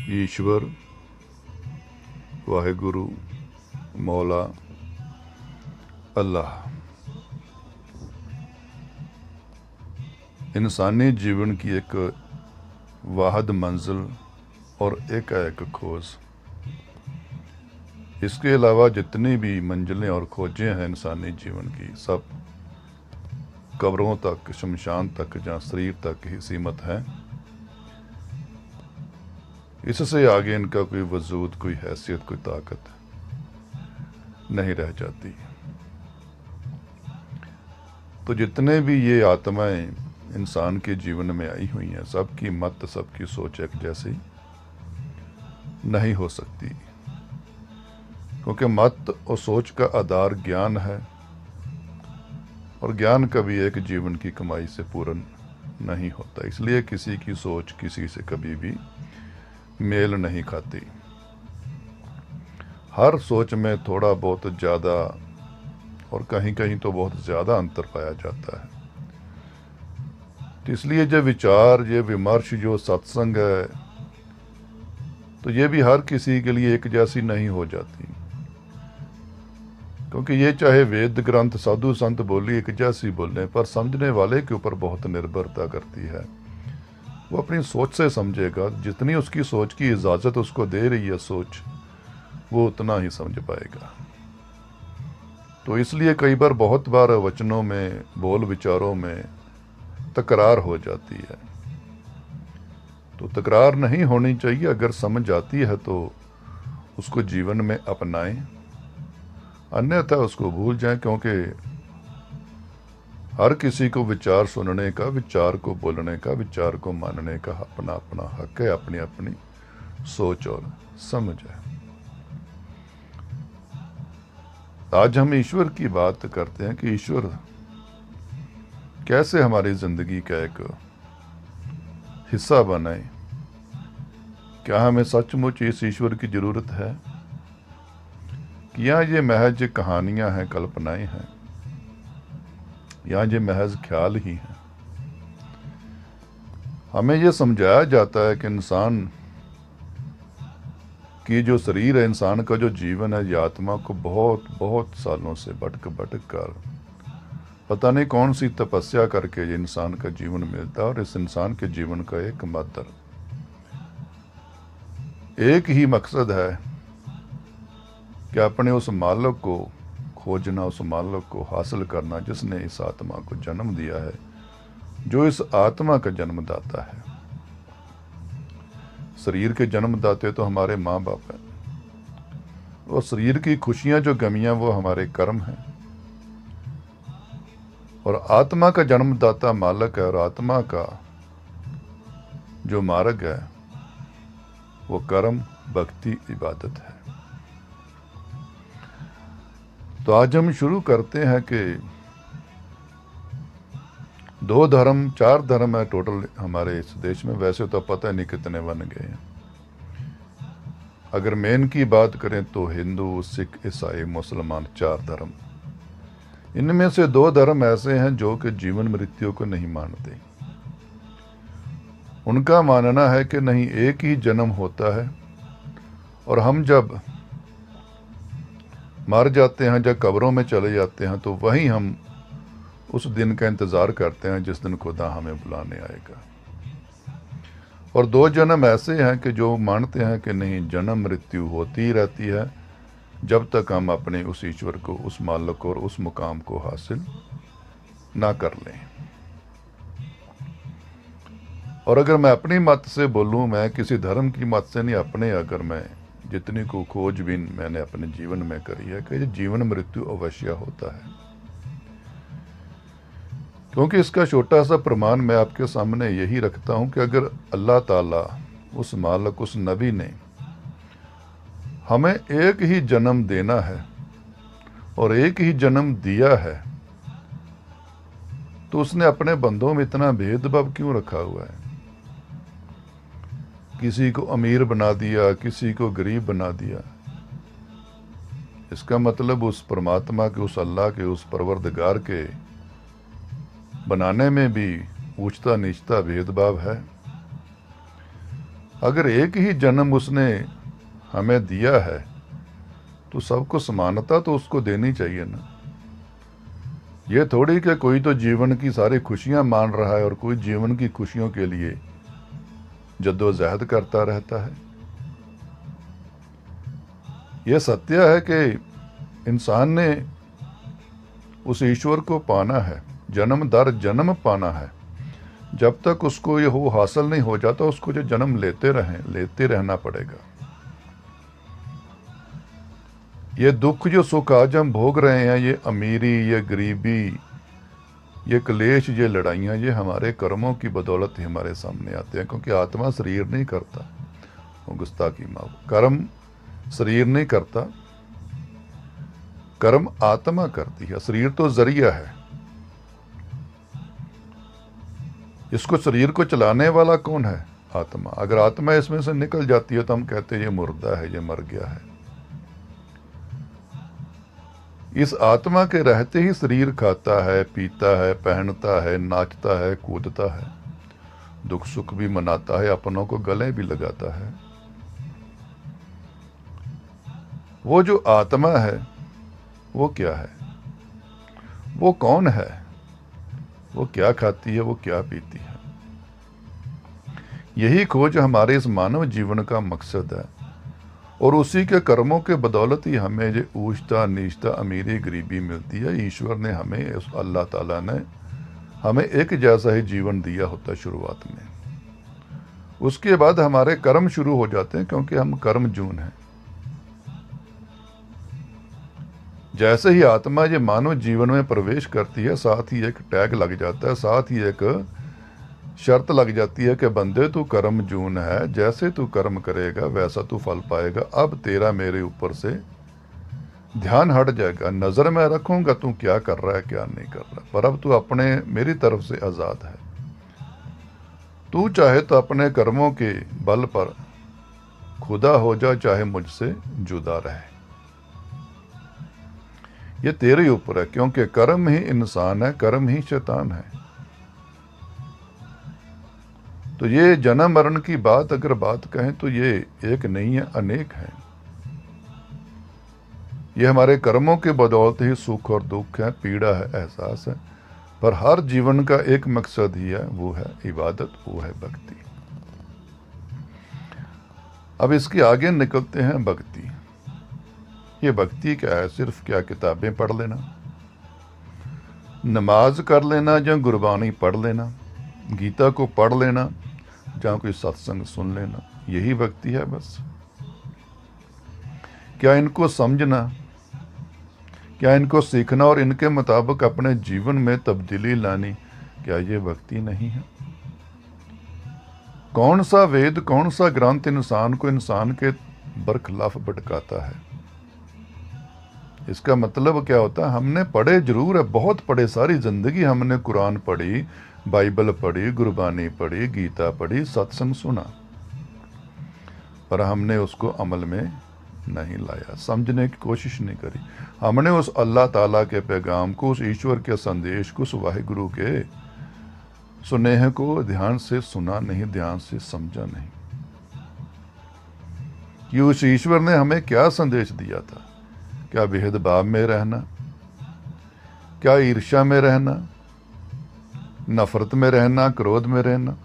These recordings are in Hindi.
ईश्वर वाहिगुरु मौला अल्लाह इंसानी जीवन की एक वाहद मंजिल और एक खोज। इसके अलावा जितनी भी मंजिलें और खोजें हैं इंसानी जीवन की, सब कब्रों तक, शमशान तक, जहाँ शरीर तक ही सीमित हैं। इससे आगे इनका कोई वजूद, कोई हैसियत, कोई ताकत नहीं रह जाती। तो जितने भी ये आत्माएं इंसान के जीवन में आई हुई हैं, सबकी मत, सबकी सोच एक जैसी नहीं हो सकती, क्योंकि मत और सोच का आधार ज्ञान है, और ज्ञान कभी एक जीवन की कमाई से पूर्ण नहीं होता। इसलिए किसी की सोच किसी से कभी भी मेल नहीं खाती। हर सोच में थोड़ा बहुत ज़्यादा और कहीं कहीं तो बहुत ज़्यादा अंतर पाया जाता है। तो इसलिए जो विचार, ये विमर्श, जो सत्संग है, तो ये भी हर किसी के लिए एक जैसी नहीं हो जाती, क्योंकि ये चाहे वेद ग्रंथ, साधु संत बोली एक जैसी बोलें, पर समझने वाले के ऊपर बहुत निर्भरता करती है। वो अपनी सोच से समझेगा, जितनी उसकी सोच की इजाज़त उसको दे रही है सोच, वो उतना ही समझ पाएगा। तो इसलिए कई बार, बहुत बार वचनों में, बोल विचारों में तकरार हो जाती है। तो तकरार नहीं होनी चाहिए। अगर समझ आती है तो उसको जीवन में अपनाएं, अन्यथा उसको भूल जाएं, क्योंकि हर किसी को विचार सुनने का, विचार को बोलने का, विचार को मानने का अपना अपना हक है, अपनी अपनी सोच और समझ है। आज हम ईश्वर की बात करते हैं कि ईश्वर कैसे हमारी जिंदगी का एक हिस्सा बनाए। क्या हमें सचमुच इस ईश्वर की जरूरत है, कि या ये महज कहानियां हैं, कल्पनाएं हैं, या ये महज ख्याल ही हैं। हमें यह समझाया जाता है कि इंसान की जो शरीर है, इंसान का जो जीवन है, ये आत्मा को बहुत बहुत सालों से भटक भटक कर, पता नहीं कौन सी तपस्या करके ये इंसान का जीवन मिलता है। और इस इंसान के जीवन का एकमात्र एक ही मकसद है कि अपने उस मालिक को खोजना, उस मालिक को हासिल करना, जिसने इस आत्मा को जन्म दिया है, जो इस आत्मा का जन्मदाता है। शरीर के जन्मदाते तो हमारे माँ बाप हैं, और शरीर की खुशियां, जो गमियां, वो हमारे कर्म हैं। और आत्मा का जन्मदाता मालिक है, और आत्मा का जो मार्ग है वो कर्म, भक्ति, इबादत है। तो आज हम शुरू करते हैं कि 2 धर्म, 4 धर्म है टोटल हमारे इस देश में। वैसे तो पता नहीं कितने बन गए हैं। अगर मेन की बात करें तो हिंदू, सिख, ईसाई, मुसलमान, 4 धर्म। इनमें से 2 धर्म ऐसे हैं जो कि जीवन मृत्यु को नहीं मानते। उनका मानना है कि नहीं, एक ही जन्म होता है, और हम जब मर जाते हैं, जब कब्रों में चले जाते हैं, तो वहीं हम उस दिन का इंतज़ार करते हैं जिस दिन खुदा हमें बुलाने आएगा। और 2 जन्म ऐसे हैं कि जो मानते हैं कि नहीं, जन्म मृत्यु होती रहती है जब तक हम अपने उस ईश्वर को, उस मालिक को और उस मुकाम को हासिल ना कर लें। और अगर मैं अपनी मत से बोलूँ, मैं किसी धर्म की मत से नहीं, अपने, अगर मैं जितनी को खोजबीन मैंने अपने जीवन में करी है, कि जीवन मृत्यु अवश्य होता है। क्योंकि इसका छोटा सा प्रमाण मैं आपके सामने यही रखता हूं कि अगर अल्लाह ताला, उस मालिक, उस नबी ने हमें एक ही जन्म देना है और एक ही जन्म दिया है, तो उसने अपने बंदों में इतना भेदभाव क्यों रखा हुआ है? किसी को अमीर बना दिया, किसी को गरीब बना दिया। इसका मतलब उस परमात्मा के, उस अल्लाह के, उस परवरदिगार के बनाने में भी ऊंचता नीचता भेदभाव है। अगर एक ही जन्म उसने हमें दिया है तो सबको समानता तो उसको देनी चाहिए ना। ये थोड़ी कि कोई तो जीवन की सारी खुशियां मान रहा है और कोई जीवन की खुशियों के लिए जद्दोजहद करता रहता है। यह सत्य है कि इंसान ने उस ईश्वर को पाना है, जन्म दर जन्म पाना है। जब तक उसको ये हो हासिल नहीं हो जाता, उसको जो जन्म लेते रहना पड़ेगा। ये दुख जो सुख आज हम भोग रहे हैं, ये अमीरी, ये गरीबी, ये क्लेश, ये लड़ाइयाँ, ये हमारे कर्मों की बदौलत ही हमारे सामने आते हैं। क्योंकि आत्मा शरीर नहीं करता, वो गुस्ताखी माँ, कर्म शरीर नहीं करता, कर्म आत्मा करती है। शरीर तो जरिया है। इसको शरीर को चलाने वाला कौन है? आत्मा। अगर आत्मा इसमें से निकल जाती है तो हम कहते हैं ये मुर्दा है, ये मर गया है। इस आत्मा के रहते ही शरीर खाता है, पीता है, पहनता है, नाचता है, कूदता है, दुख सुख भी मनाता है, अपनों को गले भी लगाता है। वो जो आत्मा है वो क्या है? वो कौन है? वो क्या खाती है, वो क्या पीती है? यही खोज हमारे इस मानव जीवन का मकसद है। और उसी के कर्मों के बदौलत ही हमें जो ऊंचता नीचता, अमीरी गरीबी मिलती है। ईश्वर ने हमें, अल्लाह ताला ने हमें एक जैसा ही जीवन दिया होता है शुरुआत में। उसके बाद हमारे कर्म शुरू हो जाते हैं, क्योंकि हम कर्म जून हैं। जैसे ही आत्मा ये मानव जीवन में प्रवेश करती है, साथ ही एक टैग लग जाता है, साथ ही एक शर्त लग जाती है कि बंदे तू कर्म जून है, जैसे तू कर्म करेगा वैसा तू फल पाएगा। अब तेरा मेरे ऊपर से ध्यान हट जाएगा, नजर में रखूंगा तू क्या कर रहा है क्या नहीं कर रहा, पर अब तू अपने मेरी तरफ से आजाद है। तू चाहे तो अपने कर्मों के बल पर खुदा हो जा, चाहे मुझसे जुदा रहे। ये तेरे ऊपर है, क्योंकि कर्म ही इंसान है, कर्म ही शैतान है। तो ये जन्म मरण की बात अगर बात कहें तो ये एक नहीं है, अनेक है। ये हमारे कर्मों के बदौलत ही सुख और दुख है, पीड़ा है, एहसास है। पर हर जीवन का एक मकसद ही है, वो है इबादत, वो है भक्ति। अब इसके आगे निकलते हैं भक्ति। ये भक्ति क्या है? सिर्फ क्या किताबें पढ़ लेना, नमाज कर लेना, या गुरबानी पढ़ लेना, गीता को पढ़ लेना, जहाँ कोई सत्संग सुन लेना, यही भक्ति है बस? क्या इनको समझना, क्या इनको सीखना और इनके मुताबिक अपने जीवन में तब्दीली लानी, क्या ये भक्ति नहीं है? कौन सा वेद, कौन सा ग्रंथ इंसान को इंसान के बरखिलाफ भटकाता है? इसका मतलब क्या होता है? हमने पढ़े जरूर है, बहुत पढ़े, सारी जिंदगी हमने कुरान पढ़ी, बाइबल पढ़ी, गुरबानी पढ़ी, गीता पढ़ी, सत्संग सुना, पर हमने उसको अमल में नहीं लाया, समझने की कोशिश नहीं करी। हमने उस अल्लाह ताला के पैगाम को, उस ईश्वर के संदेश को, उस वाहिगुरु के सुनेह को ध्यान से सुना नहीं, ध्यान से समझा नहीं कि उस ईश्वर ने हमें क्या संदेश दिया था। क्या भेदभाव में रहना, क्या ईर्ष्या में रहना, नफरत में रहना, क्रोध में रहना,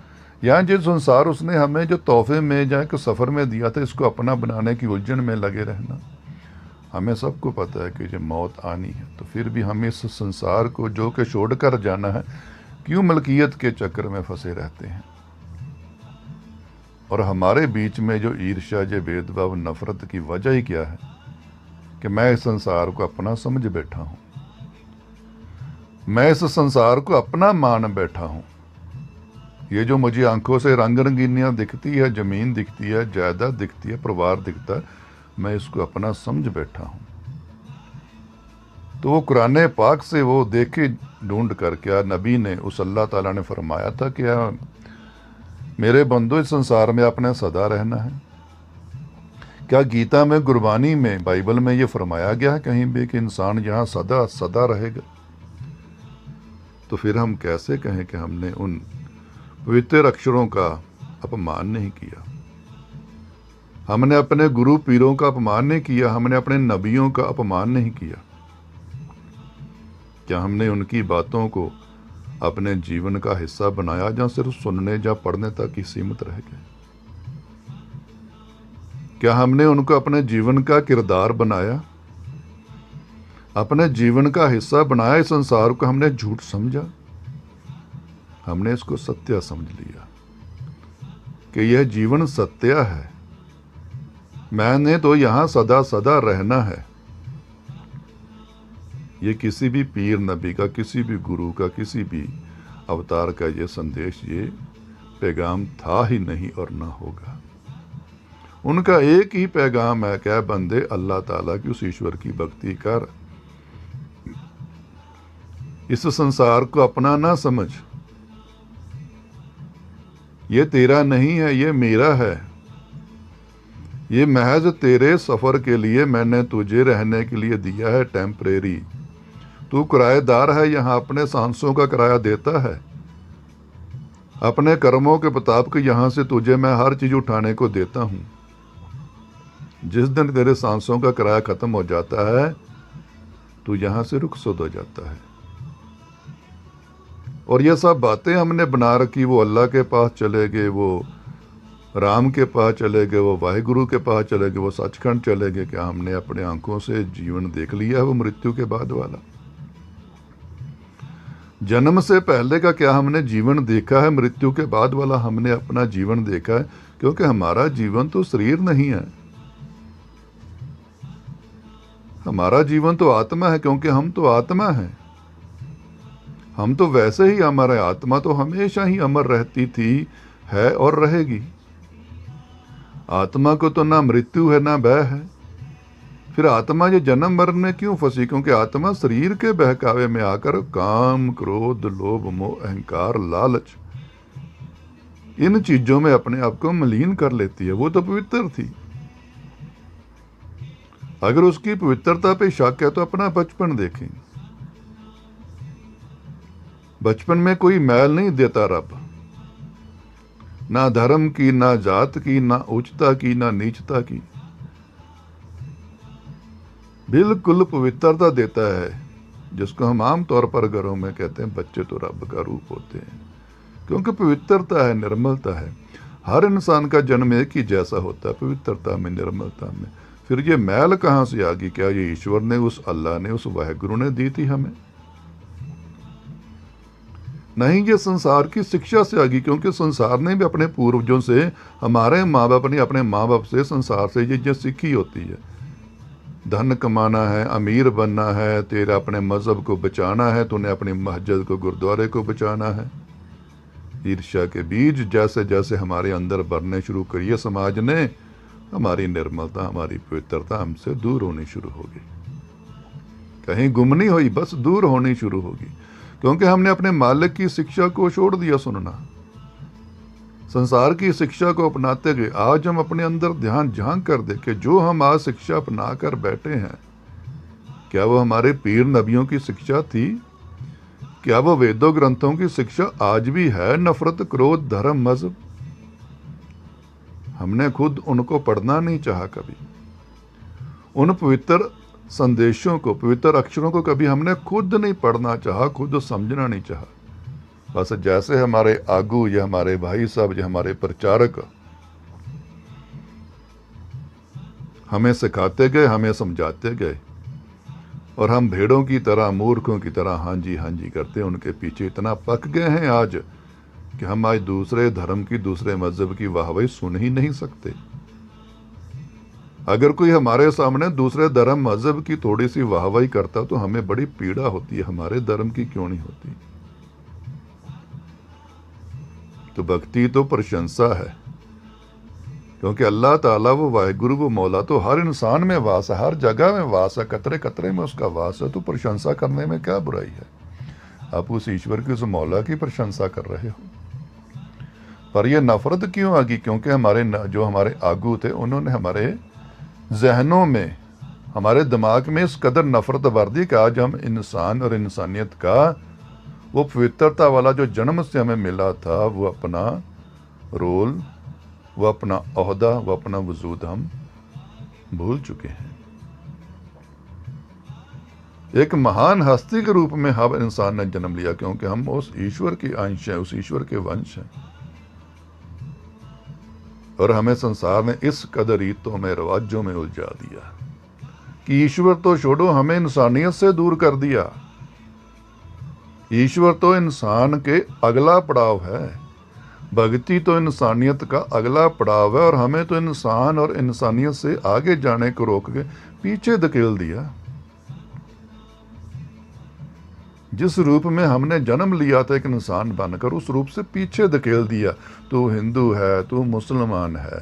या जिस संसार उसने हमें जो तोहफे में या कि सफ़र में दिया था, इसको अपना बनाने की उलझन में लगे रहना। हमें सबको पता है कि जब मौत आनी है, तो फिर भी हमें इस संसार को जो कि छोड़ कर जाना है, क्यों मलकियत के चक्कर में फंसे रहते हैं? और हमारे बीच में जो ईर्ष्या, जो भेदभाव, नफरत की वजह ही क्या है? कि मैं इस संसार को अपना समझ बैठा हूं, मैं इस संसार को अपना मान बैठा हूं। ये जो मुझे आंखों से रंग रंगीनियां दिखती है, जमीन दिखती है, जायदाद दिखती है, परिवार दिखता है, मैं इसको अपना समझ बैठा हूं। तो वो कुरान पाक से वो देखे ढूंढ कर, क्या नबी ने, उस अल्लाह ताला ने फरमाया था क्या मेरे बंदो इस संसार में आपने सदा रहना है? क्या गीता में, गुरबानी में, बाइबल में ये फरमाया गया है कहीं भी कि इंसान यहाँ सदा सदा रहेगा? तो फिर हम कैसे कहें कि हमने उन पवित्र अक्षरों का अपमान नहीं किया? हमने अपने गुरु पीरों का अपमान नहीं किया, हमने अपने नबियों का अपमान नहीं किया। क्या हमने उनकी बातों को अपने जीवन का हिस्सा बनाया, या सिर्फ सुनने या पढ़ने तक ही सीमित रह गए? क्या हमने उनको अपने जीवन का किरदार बनाया, अपने जीवन का हिस्सा बनाया? इस संसार को हमने झूठ समझा, हमने इसको सत्य समझ लिया कि यह जीवन सत्य है, मैंने तो यहां सदा सदा रहना है। ये किसी भी पीर नबी का, किसी भी गुरु का, किसी भी अवतार का ये संदेश, ये पैगाम था ही नहीं और ना होगा। उनका एक ही पैगाम है, क्या बंदे अल्लाह ताला की, उस ईश्वर की भक्ति कर, इस संसार को अपना ना समझ, ये तेरा नहीं है, ये मेरा है, ये महज तेरे सफर के लिए मैंने तुझे रहने के लिए दिया है, टेम्परेरी। तू किराएदार है, यहां अपने सांसों का किराया देता है, अपने कर्मों के मुताबिक यहां से तुझे मैं हर चीज उठाने को देता हूं। जिस दिन तेरे सांसों का किराया खत्म हो जाता है, तू यहां से रुखसत हो जाता है। और ये सब बातें हमने बना रखी, वो अल्लाह के पास चले गए, वो राम के पास चले गए, वो वाहिगुरु के पास चले गए, वो सचखंड चले गए। क्या हमने अपने आंखों से जीवन देख लिया है वो मृत्यु के बाद वाला? जन्म से पहले का क्या हमने जीवन देखा है? मृत्यु के बाद वाला हमने अपना जीवन देखा है? क्योंकि हमारा जीवन तो शरीर नहीं है, हमारा जीवन तो आत्मा है, क्योंकि हम तो आत्मा हैं। हम तो वैसे ही, हमारे आत्मा तो हमेशा ही अमर रहती थी, है और रहेगी। आत्मा को तो ना मृत्यु है ना भय है। फिर आत्मा ये जन्म मरण में क्यों फंसी? क्योंकि आत्मा शरीर के बहकावे में आकर काम, क्रोध, लोभ, मोह, अहंकार, लालच, इन चीजों में अपने आप को मलीन कर लेती है। वो तो पवित्र थी। अगर उसकी पवित्रता पे शक है तो अपना बचपन देखें। बचपन में कोई मैल नहीं देता रब, ना धर्म की, ना जात की, ना उच्चता की, ना नीचता की, बिल्कुल पवित्रता देता है, जिसको हम आमतौर पर घरों में कहते हैं बच्चे तो रब का रूप होते हैं। क्योंकि पवित्रता है, निर्मलता है। हर इंसान का जन्म एक ही जैसा होता है, पवित्रता में, निर्मलता में। फिर ये मैल कहां से आ गई? क्या ये ईश्वर ने, उस अल्लाह ने, उस वाहिगुरु ने दी थी हमें? नहीं, ये संसार की शिक्षा से आ गई। क्योंकि संसार ने भी अपने पूर्वजों से, हमारे माँ बाप ने अपने माँ बाप से, संसार से ये सीखी होती है। धन कमाना है, अमीर बनना है, तेरा अपने मजहब को बचाना है, तूने अपनी मस्जिद को, गुरुद्वारे को बचाना है। ईर्ष्या के बीज जैसे जैसे हमारे अंदर बढ़ने शुरू करिए समाज ने, हमारी निर्मलता, हमारी पवित्रता हमसे दूर होनी शुरू होगी। कहीं गुम नहीं हुई, बस दूर होनी शुरू होगी। क्योंकि हमने अपने मालिक की शिक्षा को छोड़ दिया सुनना, संसार की शिक्षा को अपनाते गए। आज हम अपने अंदर ध्यान झांक कर देखें, जो हम आज शिक्षा अपना कर बैठे हैं, क्या वो हमारे पीर नबियों की शिक्षा थी? क्या वो वेदों ग्रंथों की शिक्षा आज भी है? नफरत, क्रोध, धर्म, मजहब, हमने खुद उनको पढ़ना नहीं चाहा कभी। उन पवित्र संदेशों को, पवित्र अक्षरों को कभी हमने खुद नहीं पढ़ना चाहा, खुद समझना नहीं चाहा। बस जैसे हमारे आगू, या हमारे भाई साहब, या हमारे प्रचारक हमें सिखाते गए, हमें समझाते गए, और हम भेड़ों की तरह, मूर्खों की तरह हाँ जी करते हैं। उनके पीछे इतना पक गए हैं आज कि हम आज दूसरे धर्म की, दूसरे मजहब की वाहवाही सुन ही नहीं सकते। अगर कोई हमारे सामने दूसरे धर्म मजहब की थोड़ी सी वाहवाही करता तो हमें बड़ी पीड़ा होती है, हमारे धर्म की क्यों नहीं होती? तो भक्ति तो प्रशंसा है, क्योंकि अल्लाह ताला, वो वाहिगुरु, वो मौला तो हर इंसान में वास है, हर जगह में वास है, कतरे कतरे में उसका वास है। तो प्रशंसा करने में क्या बुराई है? आप उस ईश्वर की, उस मौला की प्रशंसा कर रहे हो। पर यह नफरत क्यों आ गई? क्योंकि जो हमारे आगू थे, उन्होंने हमारे जहनों में, हमारे दिमाग में इस कदर नफरत भर दी कि आज हम इंसान और इंसानियत का वो पवित्रता वाला जो जन्म से हमें मिला था, वो अपना रोल वो अपना ओहदा, वो अपना वजूद हम भूल चुके हैं। एक महान हस्ती के रूप में हम इंसान ने जन्म लिया, क्योंकि हम उस ईश्वर के अंश हैं, उस ईश्वर के वंश हैं। और हमें संसार ने इस कदर रीतों में, रवाजों में उलझा दिया कि ईश्वर तो छोड़ो, हमें इंसानियत से दूर कर दिया। ईश्वर तो इंसान के अगला पड़ाव है, भक्ति तो इंसानियत का अगला पड़ाव है, और हमें तो इंसान और इंसानियत से आगे जाने को रोक के पीछे धकेल दिया। जिस रूप में हमने जन्म लिया था एक इंसान बनकर, उस रूप से पीछे धकेल दिया। तू हिंदू है, तू मुसलमान है,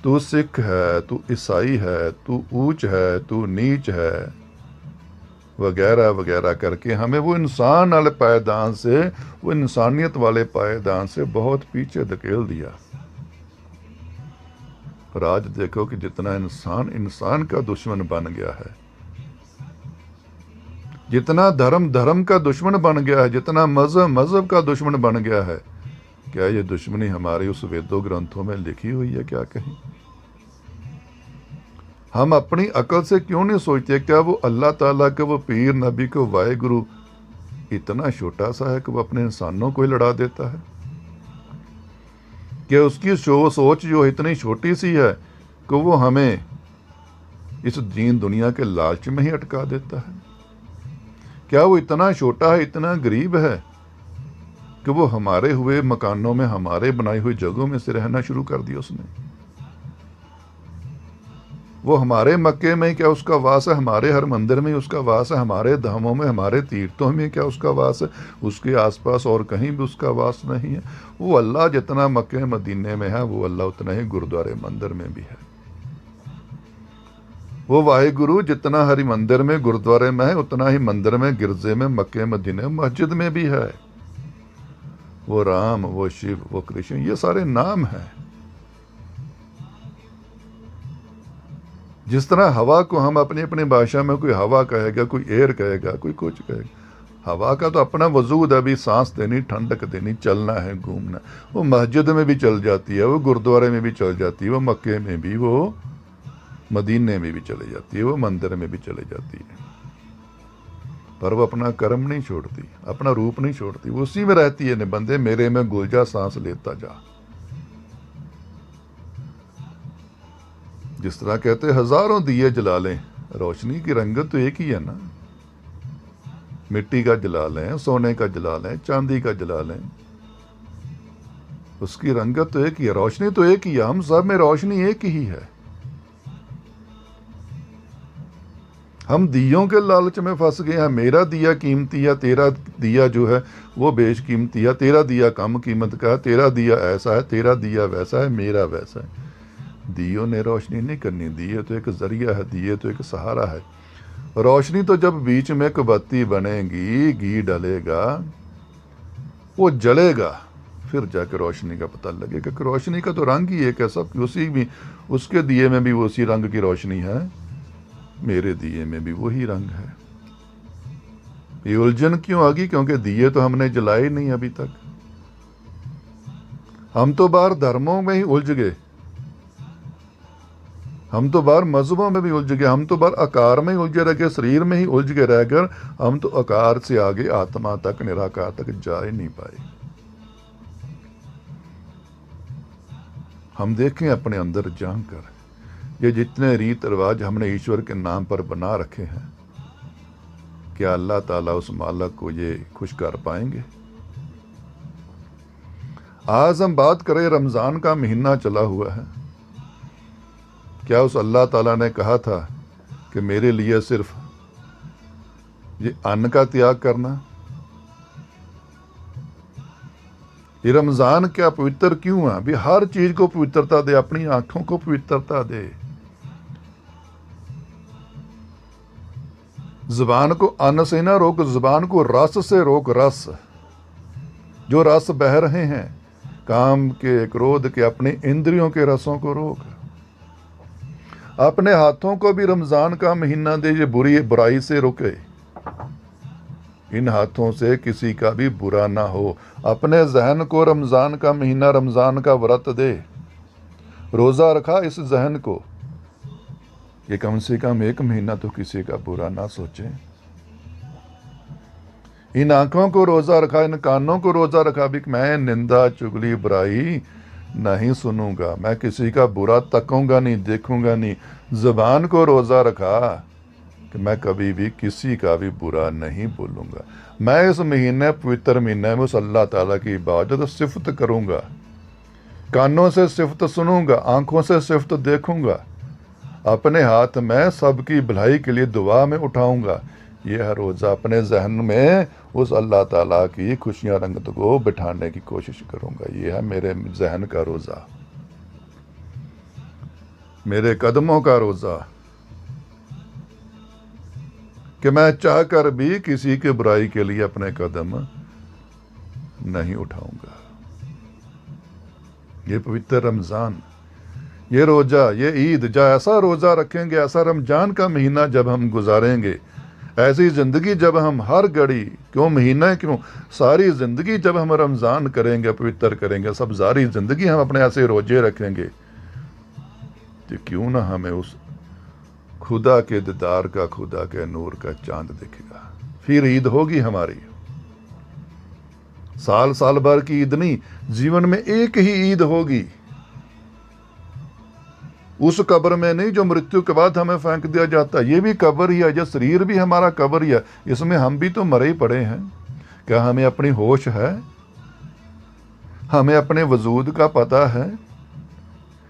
तू सिख है, तू ईसाई है, तू ऊंच है, तू नीच है, वगैरह वगैरह करके हमें वो इंसान वाले पायदान से, वो इंसानियत वाले पायदान से बहुत पीछे धकेल दिया। और आज देखो कि जितना इंसान इंसान का दुश्मन बन गया है, जितना धर्म धर्म का दुश्मन बन गया है, जितना मजहब मजहब का दुश्मन बन गया है, क्या ये दुश्मनी हमारी उस वेदों ग्रंथों में लिखी हुई है क्या कहीं? हम अपनी अकल से क्यों नहीं सोचते क्या वो अल्लाह ताला के, वो पीर नबी को, वाहेगुरु इतना छोटा सा है कि वो अपने इंसानों को ही लड़ा देता है? क्या उसकी सोच जो इतनी छोटी सी है कि वो हमें इस दीन दुनिया के लालच में ही अटका देता है? क्या वो इतना छोटा है, इतना गरीब है कि वो हमारे हुए मकानों में, हमारे बनाई हुई जगहों में से रहना शुरू कर दिया उसने? वो हमारे मक्के में क्या उसका वास है? हमारे हर मंदिर में उसका वास है? हमारे धामों में, हमारे तीर्थों में क्या उसका वास है? उसके आसपास और कहीं भी उसका वास नहीं है। वो अल्लाह जितना मक्के मदीने में है, वो अल्लाह उतना ही गुरुद्वारे मंदिर में भी है। वो वाहेगुरु जितना हरि मंदिर में, गुरुद्वारे में है, उतना ही मंदिर में, गिरजे में, मक्के मदीने, मस्जिद में भी है। वो राम, वो शिव, वो कृष्ण, ये सारे नाम हैं। जिस तरह हवा को हम अपनी अपनी भाषा में, कोई हवा कहेगा, कोई एयर कहेगा, कोई कुछ कहेगा। हवा का तो अपना वजूद है, अभी सांस देनी, ठंडक देनी, चलना है, घूमना। वो मस्जिद में भी चल जाती है, वो गुरुद्वारे में भी चल जाती है, वो मक्के में भी, वो मदीने में भी चले जाती है, वो मंदिर में भी चले जाती है। पर वो अपना कर्म नहीं छोड़ती, अपना रूप नहीं छोड़ती, वो उसी में रहती है। बंदे मेरे में घुल जा, सांस लेता जा। जिस तरह कहते हजारों दिए जला लें, रोशनी की रंगत तो एक ही है ना। मिट्टी का जला लें, सोने का जला लें, चांदी का जला लें, उसकी रंगत तो एक ही है, रोशनी तो एक ही है। हम सब में रोशनी एक ही है। हम दियों के लालच में फंस गए हैं। मेरा दिया कीमती है, तेरा दिया जो है वो बेशकीमती है, तेरा दिया कम कीमत का है, तेरा दिया ऐसा है, तेरा दिया वैसा है, मेरा वैसा है। दियों ने रोशनी नहीं करनी। दिए तो एक जरिया है, दिए तो एक सहारा है। रोशनी तो जब बीच में एक बत्ती बनेगी, घी डलेगा, वो जलेगा, फिर जाकर रोशनी का पता लगेगा कि रोशनी का तो रंग ही एक है। सब उसी भी, उसके दिए में भी वो उसी रंग की रोशनी है, मेरे दिए में भी वही रंग है। ये उलझन क्यों आ गई? क्योंकि दिए तो हमने जलाए नहीं अभी तक। हम तो बाहर धर्मों में ही उलझ गए, हम तो बाहर मजहबों में भी उलझ गए, हम तो बाहर आकार में ही उलझे रह गए, शरीर में ही उलझ के रहकर हम तो आकार से आगे आत्मा तक, निराकार तक जा ही नहीं पाए। हम देखें अपने अंदर झांक कर, ये जितने रीत रिवाज हमने ईश्वर के नाम पर बना रखे हैं, क्या अल्लाह ताला उस मालिक को ये खुश कर पाएंगे? आज हम बात करें, रमजान का महीना चला हुआ है। क्या उस अल्लाह ताला ने कहा था कि मेरे लिए सिर्फ ये अन्न का त्याग करना? ये रमजान क्या पवित्र क्यों है? अभी हर चीज को पवित्रता दे, अपनी आंखों को पवित्रता दे, जुबान को अन्न से ना रोक, जुबान को रस से रोक। रस, जो रस बह रहे हैं काम के, क्रोध के, अपने इंद्रियों के रसों को रोक। अपने हाथों को भी रमजान का महीना दे, ये बुराई से रोके। इन हाथों से किसी का भी बुरा ना हो। अपने जहन को रमजान का महीना, रमजान का व्रत दे, रोज़ा रखा इस जहन को कि कम से कम 1 महीना तो किसी का बुरा ना सोचे। इन आंखों को रोज़ा रखा, इन कानों को रोज़ा रखा भी मैं निंदा चुगली बुराई नहीं सुनूंगा, मैं किसी का बुरा तकूंगा नहीं, देखूंगा नहीं। ज़बान को रोज़ा रखा कि मैं कभी भी किसी का भी बुरा नहीं बोलूँगा। मैं इस महीने, पवित्र महीने में उस अल्लाह ताला की इबादत सिफत करूँगा, कानों से सिफत सुनूंगा, आंखों से सिफत देखूंगा, अपने हाथ में सबकी भलाई के लिए दुआ में उठाऊंगा। ये हर रोज़ा अपने जहन में उस अल्लाह ताला की खुशियाँ रंगत को बिठाने की कोशिश करूँगा। ये है मेरे जहन का रोज़ा, मेरे कदमों का रोज़ा, कि मैं चाह कर भी किसी की बुराई के लिए अपने कदम नहीं उठाऊंगा। ये पवित्र रमज़ान, ये रोज़ा, ये ईद, जब ऐसा रोज़ा रखेंगे, ऐसा रमज़ान का महीना जब हम गुजारेंगे, ऐसी ज़िंदगी जब हम हर घड़ी, क्यों महीना, क्यों सारी ज़िंदगी जब हम रमज़ान करेंगे, पवित्र करेंगे, सब सारी ज़िंदगी हम अपने ऐसे रोज़े रखेंगे, तो क्यों ना हमें उस खुदा के दीदार का, खुदा के नूर का चांद दिखेगा। फिर ईद होगी हमारी। साल साल भर की ईद नहीं, जीवन में एक ही ईद होगी। उस कब्र में नहीं जो मृत्यु के बाद हमें फेंक दिया जाता। ये भी कब्र ही है, जो शरीर भी हमारा कब्र ही है, इसमें हम भी तो मरे ही पड़े हैं। क्या हमें अपनी होश है? हमें अपने वजूद का पता है?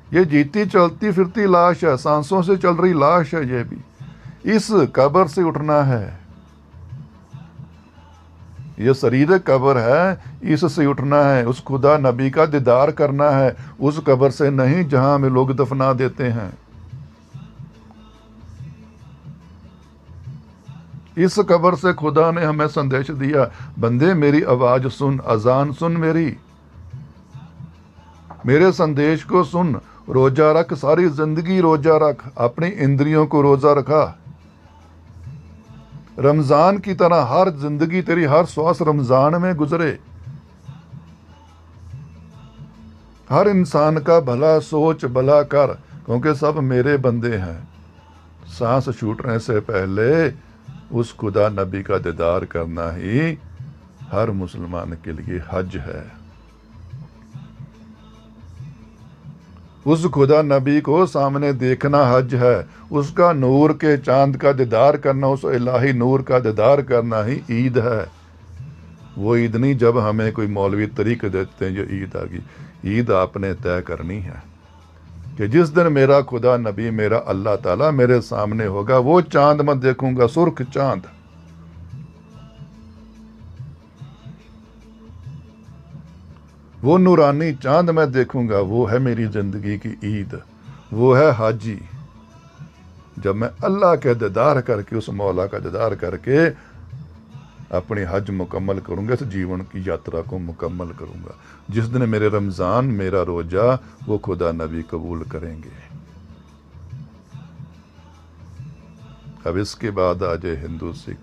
ये जीती चलती फिरती लाश है, सांसों से चल रही लाश है। ये भी इस कब्र से उठना है। ये शरीर कब्र है, इससे उठना है, उस खुदा नबी का दीदार करना है, उस कब्र से नहीं जहां हमें लोग दफना देते हैं। इस कब्र से खुदा ने हमें संदेश दिया, बंदे मेरी आवाज सुन, अजान सुन, मेरे संदेश को सुन, रोजा रख, सारी जिंदगी रोजा रख, अपनी इंद्रियों को रोजा रखा। रमजान की तरह हर जिंदगी तेरी, हर श्वास रमजान में गुजरे। हर इंसान का भला सोच, भला कर, क्योंकि सब मेरे बंदे हैं। सांस छूटने से पहले उस खुदा नबी का दीदार करना ही हर मुसलमान के लिए हज है। उस खुदा नबी को सामने देखना हज है। उसका नूर के चांद का दीदार करना, उस इलाही नूर का दीदार करना ही ईद है। वो ईद नहीं जब हमें कोई मौलवी तरीके देते हैं जो ईद आ गई। ईद आपने तय करनी है कि जिस दिन मेरा खुदा नबी, मेरा अल्लाह ताला मेरे सामने होगा, वो चांद मैं देखूंगा, सुर्ख चांद। वो नूरानी चांद मैं देखूंगा। वो है मेरी जिंदगी की ईद, वो है हाजी। जब मैं अल्लाह के दीदार करके, उस मौला का दीदार करके अपनी हज मुकम्मल करूंगा, इस जीवन की यात्रा को मुकम्मल करूंगा। जिस दिन मेरे रमज़ान, मेरा रोजा, वो खुदा नबी कबूल करेंगे। अब इसके बाद आ जाए हिंदू सिख।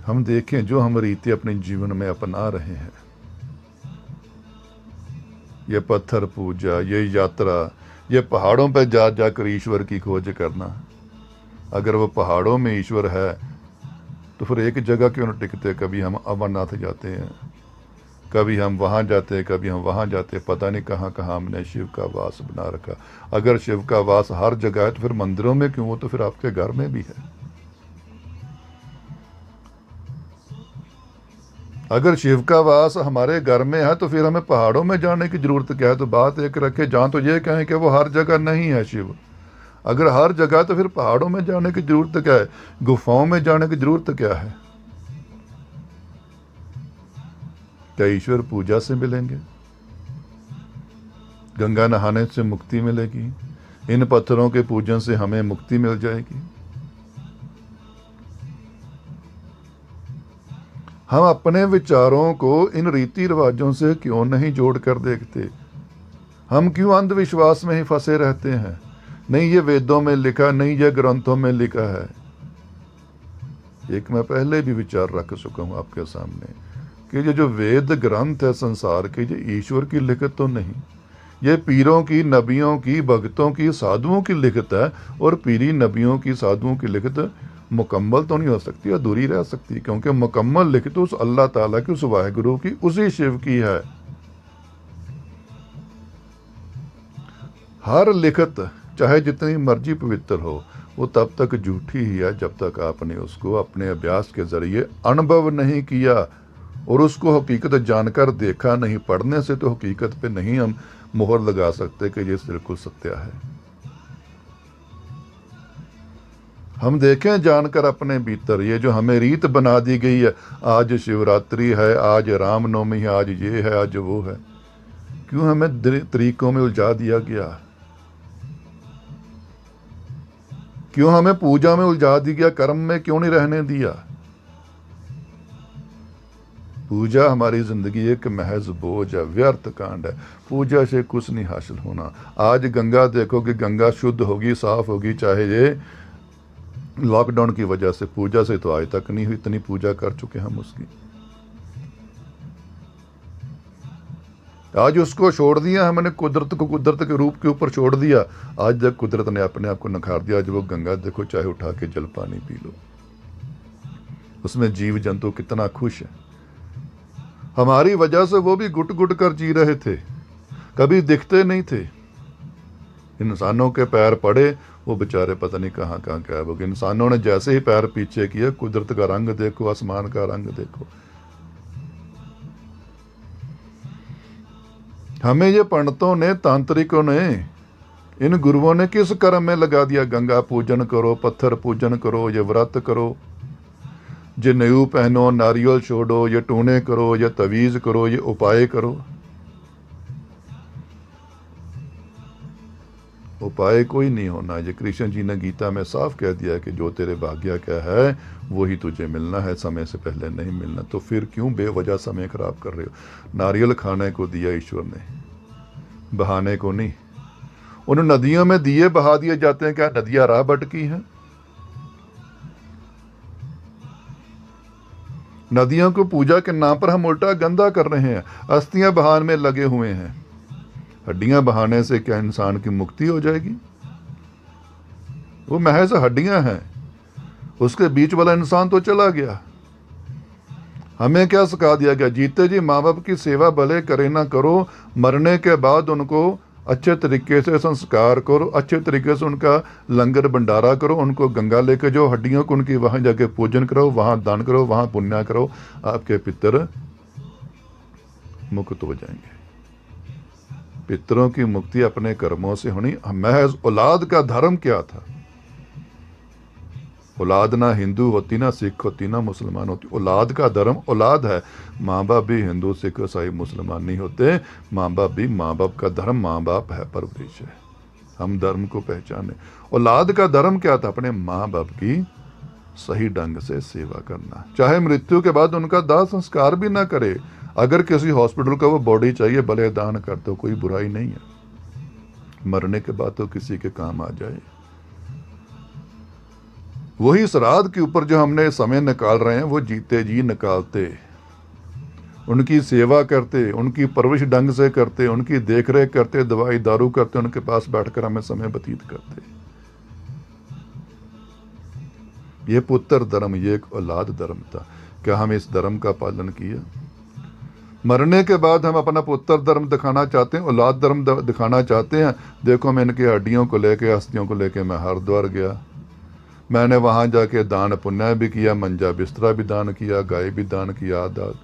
हम देखें जो हम रीति अपने जीवन में अपना रहे हैं, ये पत्थर पूजा, ये यात्रा, ये पहाड़ों पर जा जाकर ईश्वर की खोज करना। अगर वो पहाड़ों में ईश्वर है तो फिर एक जगह क्यों न टिकते? कभी हम अमरनाथ जाते हैं, कभी हम वहाँ जाते हैं, कभी हम वहाँ जाते हैं। पता नहीं कहाँ कहाँ हमने शिव का वास बना रखा। अगर शिव का वास हर जगह है तो फिर मंदिरों में क्यों? वो तो फिर आपके घर में भी है। अगर शिव का वास हमारे घर में है तो फिर हमें पहाड़ों में जाने की जरूरत क्या है? तो बात एक रखे, जहाँ तो ये कहें कि वो हर जगह नहीं है शिव। अगर हर जगह तो फिर पहाड़ों में जाने की जरूरत क्या है? गुफाओं में जाने की जरूरत क्या है? क्या ईश्वर पूजा से मिलेंगे? गंगा नहाने से मुक्ति मिलेगी? इन पत्थरों के पूजन से हमें मुक्ति मिल जाएगी? हम अपने विचारों को इन रीति रिवाजों से क्यों नहीं जोड़ कर देखते? हम क्यों अंधविश्वास में ही फंसे रहते हैं? नहीं ये वेदों में लिखा, नहीं ये ग्रंथों में लिखा है। एक मैं पहले भी विचार रख चुका हूं आपके सामने कि ये जो वेद ग्रंथ है संसार के, ये ईश्वर की लिखत तो नहीं। ये पीरों की, नबियों की, भक्तों की, साधुओं की लिखत है। और पीरी, नबियों की, साधुओं की लिखत मुकम्मल तो नहीं हो सकती, अधूरी रह सकती, क्योंकि मुकम्मल लिखत उस अल्लाह ताला की, उस वाहिगुरु की, उसी शिव की है। हर लिखत चाहे जितनी मर्जी पवित्र हो, वो तब तक झूठी ही है जब तक आपने उसको अपने अभ्यास के जरिए अनुभव नहीं किया और उसको हकीकत जानकर देखा नहीं। पढ़ने से तो हकीकत पे नहीं हम मोहर लगा सकते कि ये बिल्कुल सत्य है। हम देखें जानकर अपने भीतर, ये जो हमें रीत बना दी गई है, आज शिवरात्रि है, आज रामनवमी है, आज ये है, आज वो है, क्यों हमें तरीकों में उलझा दिया गया? क्यों हमें पूजा में उलझा दिया गया? कर्म में क्यों नहीं रहने दिया? पूजा हमारी जिंदगी एक महज बोझ है, व्यर्थ कांड है। पूजा से कुछ नहीं हासिल होना। आज गंगा देखो कि गंगा शुद्ध होगी, साफ होगी, चाहे ये लॉकडाउन की वजह से, पूजा से तो आज तक नहीं हुई, इतनी पूजा कर चुके हम उसकी। आज उसको छोड़ दिया हमने, कुदरत को कुदरत के रूप के ऊपर छोड़ दिया। आज जब कुदरत ने अपने आप को नखार दिया, आज वो गंगा देखो, चाहे उठा के जल पानी पी लो, उसमें जीव जंतु कितना खुश है। हमारी वजह से वो भी गुट गुट कर जी रहे थे, कभी दिखते नहीं थे। इंसानों के पैर पड़े, वो बेचारे पता नहीं कहाँ कहाँ गायब हो गए। इंसानों ने जैसे ही पैर पीछे किया, कुदरत का रंग देखो, आसमान का रंग देखो। हमें ये पंडितों ने, तांत्रिकों ने, इन गुरुओं ने किस कर्म में लगा दिया? गंगा पूजन करो, पत्थर पूजन करो, ये व्रत करो, ये न्यू पहनो, नारियल छोड़ो, ये टूने करो, ये तवीज़ करो, ये उपाय करो। उपाय कोई नहीं होना। ये कृष्ण जी ने गीता में साफ कह दिया कि जो तेरे भाग्य का है वही तुझे मिलना है, समय से पहले नहीं मिलना। तो फिर क्यों बेवजह समय खराब कर रहे हो? नारियल खाने को दिया ईश्वर ने, बहाने को नहीं। उन नदियों में दिए बहा दिए जाते हैं, क्या नदियां राह भटकी हैं? नदियों को पूजा के नाम पर हम उल्टा गंदा कर रहे हैं, अस्थियां बहाने में लगे हुए हैं। हड्डियां बहाने से क्या इंसान की मुक्ति हो जाएगी? वो महज हड्डियां हैं, उसके बीच वाला इंसान तो चला गया। हमें क्या सिखा दिया गया? जीते जी माँ बाप की सेवा भले करे ना करो, मरने के बाद उनको अच्छे तरीके से संस्कार करो, अच्छे तरीके से उनका लंगर भंडारा करो, उनको गंगा लेके जो हड्डियों को उनकी वहां जाके पूजन करो, वहां दान करो, वहां पुण्य करो, आपके पितर मुक्त हो जाएंगे। पितरों की मुक्ति अपने कर्मों से होनी। महज औलाद का धर्म क्या था? औलाद ना हिंदू होती, ना सिख होती, ना मुसलमान होती। औलाद का धर्म औलाद है। माँ बाप भी हिंदू, सिख, ईसाई, मुसलमान नहीं होते। माँ बाप भी, माँ बाप का धर्म माँ बाप है, परवरिश है। हम धर्म को पहचाने। औलाद का धर्म क्या था? अपने माँ बाप की सही ढंग से सेवा करना, चाहे मृत्यु के बाद उनका दाह संस्कार भी ना करे। अगर किसी हॉस्पिटल का वो बॉडी चाहिए, भले दान कर दो, कोई बुराई नहीं है। मरने के बाद तो किसी के काम आ जाए। वही श्राद्ध के ऊपर जो हमने समय निकाल रहे हैं, वो जीते जी निकालते, उनकी सेवा करते, उनकी परवरिश ढंग से करते, उनकी देखरेख करते, दवाई दारू करते, उनके पास बैठकर हमें समय व्यतीत करते। ये पुत्र धर्म, ये एक औलाद धर्म था। क्या हम इस धर्म का पालन किया? मरने के बाद हम अपना पुत्र धर्म दिखाना चाहते हैं, औलाद धर्म दिखाना चाहते हैं। देखो, मैं इनकी हड्डियों को लेके, अस्थियों को लेके मैं हरिद्वार गया, मैंने वहाँ जाके दान पुण्य भी किया, मंजा बिस्तरा भी दान किया, गाय भी दान किया, दाद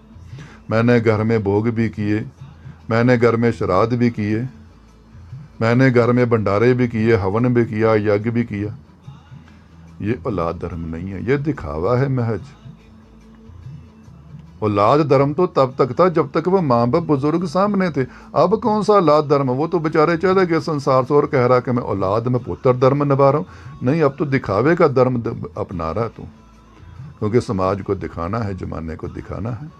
मैंने घर में भोग भी किए, मैंने घर में श्राद्ध भी किए, मैंने घर में भंडारे भी किए, हवन भी किया, यज्ञ भी किया। ये औलाद धर्म नहीं है, ये दिखावा है महज। औलाद धर्म तो तब तक था जब तक वो माँ बाप बुजुर्ग सामने थे। अब कौन सा औलाद धर्म? वो तो बेचारे चले गए संसार से और कह रहा कि मैं औलाद में पुत्र धर्म निभा रहा हूँ। नहीं, अब तो दिखावे का धर्म अपना रहा है तू, क्योंकि समाज को दिखाना है, जमाने को दिखाना है।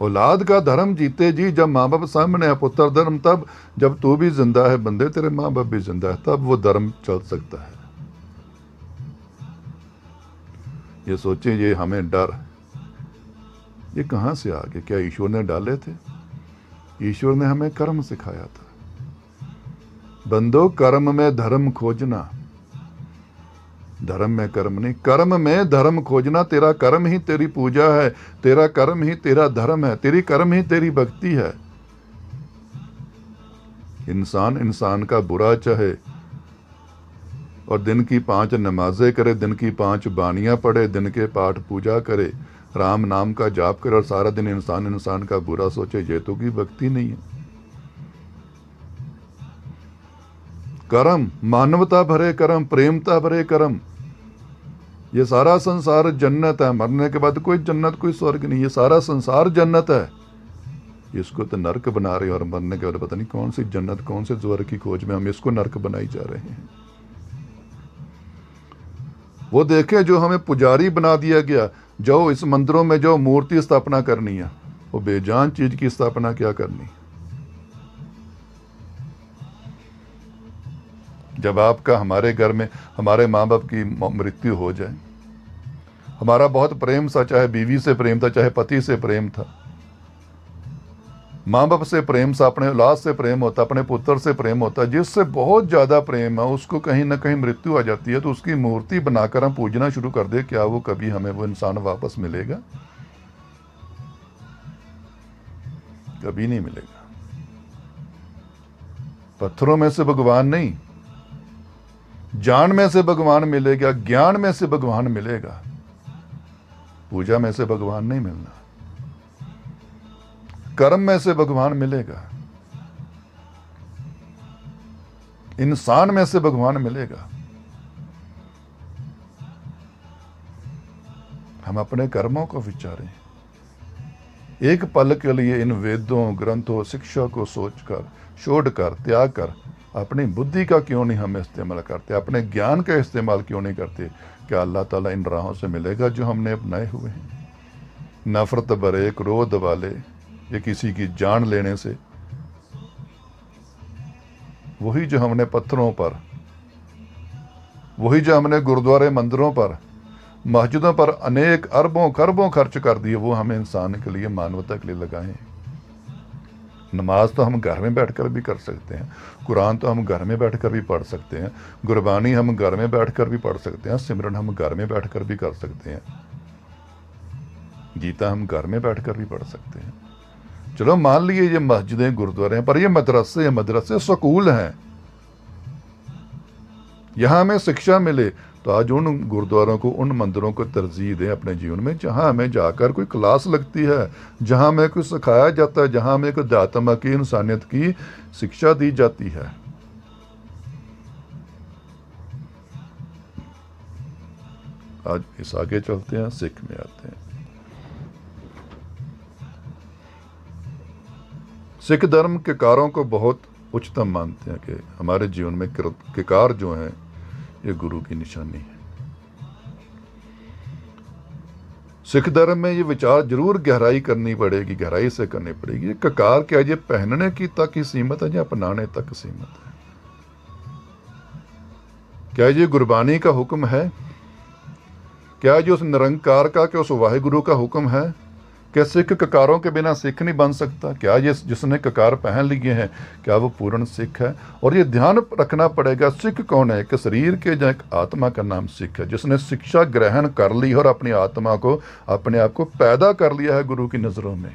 औलाद का धर्म जीते जी जब माँ बाप सामने है, पुत्र धर्म तब जब तू भी जिंदा है बंदे, तेरे माँ बाप भी जिंदा है, तब वो धर्म चल सकता है। ये सोचे, ये हमें डर ये कहाँ से आ गए? क्या ईश्वर ने डाले थे? ईश्वर ने हमें कर्म सिखाया था। बंदो कर्म में धर्म खोजना, धर्म में कर्म नहीं, कर्म में धर्म खोजना। तेरा कर्म ही तेरी पूजा है, तेरा कर्म ही तेरा धर्म है, तेरी कर्म ही तेरी भक्ति है। इंसान इंसान का बुरा चाहे और दिन की 5 नमाजें करे, दिन की 5 बानियां पढ़े, दिन के पाठ पूजा करे, राम नाम का जाप करे और सारा दिन इंसान इंसान का बुरा सोचे, ये तो की भक्ति नहीं है। कर्म, मानवता भरे कर्म, प्रेमता भरे कर्म। ये सारा संसार जन्नत है। मरने के बाद कोई जन्नत कोई स्वर्ग नहीं, ये सारा संसार जन्नत है। इसको तो नरक बना रहे और मरने के बाद पता नहीं कौन सी जन्नत कौन से स्वर्ग की खोज में हम इसको नरक बनाई जा रहे हैं। वो देखे जो हमें पुजारी बना दिया गया, जाओ इस मंदिरों में जाओ, मूर्ति स्थापना करनी है। वो बेजान चीज की स्थापना क्या करनी। जब आपका हमारे घर में हमारे माँ बाप की मृत्यु हो जाए, हमारा बहुत प्रेम सा, चाहे बीवी से प्रेम था, चाहे पति से प्रेम था, माँ बाप से प्रेम सा, अपने औलाद से प्रेम होता, अपने पुत्र से प्रेम होता, जिससे बहुत ज़्यादा प्रेम है, उसको कहीं ना कहीं मृत्यु आ जाती है तो उसकी मूर्ति बनाकर हम पूजना शुरू कर दे, क्या वो कभी हमें वो इंसान वापस मिलेगा? कभी नहीं मिलेगा। पत्थरों में से भगवान नहीं, जान में से भगवान मिलेगा, ज्ञान में से भगवान मिलेगा, पूजा में से भगवान नहीं मिलना, कर्म में से भगवान मिलेगा, इंसान में से भगवान मिलेगा। हम अपने कर्मों को विचारें, एक पल के लिए इन वेदों, ग्रंथों, शिक्षा को सोचकर, छोड़कर, त्याग कर अपनी बुद्धि का क्यों नहीं हम इस्तेमाल करते, अपने ज्ञान का इस्तेमाल क्यों नहीं करते? क्या अल्लाह ताला इन राहों से मिलेगा जो हमने अपनाए हुए हैं? नफरत भरे, क्रोध वाले, ये किसी की जान लेने से, वही जो हमने पत्थरों पर, वही जो हमने गुरुद्वारे, मंदिरों पर, मस्जिदों पर अनेक अरबों खरबों खर्च कर दिए, वो हमें इंसान के लिए, मानवता के लिए लगाएं। नमाज तो हम घर में बैठकर भी कर सकते हैं, कुरान तो हम घर में बैठकर भी पढ़ सकते हैं, गुरबानी हम घर में बैठकर भी पढ़ सकते हैं, सिमरन हम घर में बैठकर भी कर सकते हैं, गीता हम घर में बैठकर भी पढ़ सकते हैं। चलो मान लिए ये मस्जिदें, गुरुद्वारे हैं, पर ये मदरसे स्कूल हैं, यहां हमें शिक्षा मिले। तो आज उन गुरुद्वारों को, उन मंदिरों को तरजीह दें अपने जीवन में, जहां हमें जाकर कोई क्लास लगती है, जहां हमें कुछ सिखाया जाता है, जहां हमें कोई अध्यात्म की, इंसानियत की शिक्षा दी जाती है। आज इस आगे चलते हैं, सिख में आते हैं। सिख धर्म किकारों को बहुत उच्चतम मानते हैं कि हमारे जीवन में किकार जो हैं ये गुरु की निशानी है। सिख धर्म में ये विचार जरूर गहराई करनी पड़ेगी, गहराई से करनी पड़ेगी। ये ककार क्या, ये पहनने की तक ही सीमित है या अपनाने तक सीमित है? क्या ये गुरबानी का हुक्म है? क्या ये उस निरंकार का, क्या उस वाहिगुरु का हुक्म है? क्या सिख ककारों के बिना सिख नहीं बन सकता? क्या ये जिसने ककार पहन लिए हैं, क्या वो पूर्ण सिख है? और ये ध्यान रखना पड़ेगा, सिख कौन है? कि शरीर के जो एक आत्मा का नाम सिख है, जिसने शिक्षा ग्रहण कर ली और अपनी आत्मा को, अपने आप को पैदा कर लिया है गुरु की नजरों में।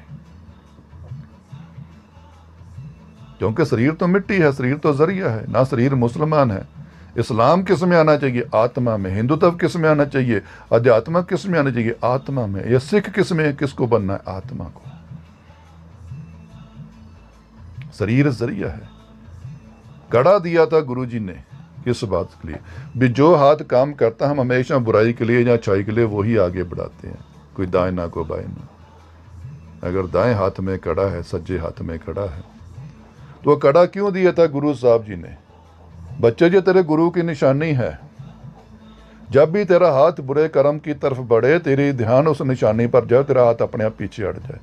क्योंकि शरीर तो मिट्टी है, शरीर तो जरिया है ना, शरीर मुसलमान है। इस्लाम किस में आना चाहिए? आत्मा में। हिंदुत्व किस में आना चाहिए? अध्यात्म किस में आना चाहिए? आत्मा में। या सिख किस में, किसको बनना है? आत्मा को। शरीर जरिया है। कड़ा दिया था गुरु जी ने किस बात के लिए? भी जो हाथ काम करता, हम हमेशा बुराई के लिए या अच्छाई के लिए वही आगे बढ़ाते हैं, कोई दाएं ना को बाएं ना। अगर दाएं हाथ में कड़ा है, सज्जे हाथ में कड़ा है, तो वह कड़ा क्यों दिया था गुरु साहब जी ने? बच्चे जी तेरे गुरु की निशानी है, जब भी तेरा हाथ बुरे कर्म की तरफ बढ़े, तेरी ध्यान उस निशानी पर जाए, तेरा हाथ अपने आप पीछे हट जाए।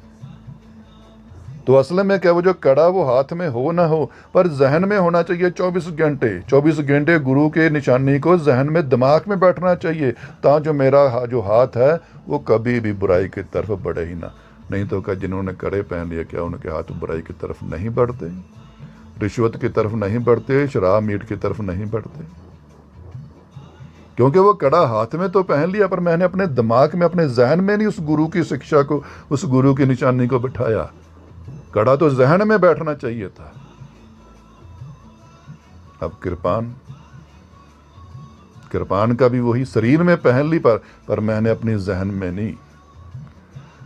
तो असल में क्या, वो जो कड़ा वो हाथ में हो ना हो, पर जहन में होना चाहिए 24 घंटे। 24 घंटे गुरु के निशानी को जहन में, दिमाग में बैठना चाहिए, ता जो मेरा जो हाथ है वो कभी भी बुराई की तरफ बढ़े ही ना। नहीं तो क्या जिन्होंने कड़े पहन लिए क्या उनके हाथ बुराई की तरफ नहीं बढ़ते, रिश्वत की तरफ नहीं बढ़ते, शराब मीट की तरफ नहीं बढ़ते? क्योंकि वो कड़ा हाथ में तो पहन लिया, पर मैंने अपने दिमाग में, अपने जहन में नहीं उस गुरु की शिक्षा को, उस गुरु की निशानी को बिठाया। कड़ा तो जहन में बैठना चाहिए था। अब कृपान का भी वही शरीर में पहन ली, पर मैंने अपनी जहन में नहीं।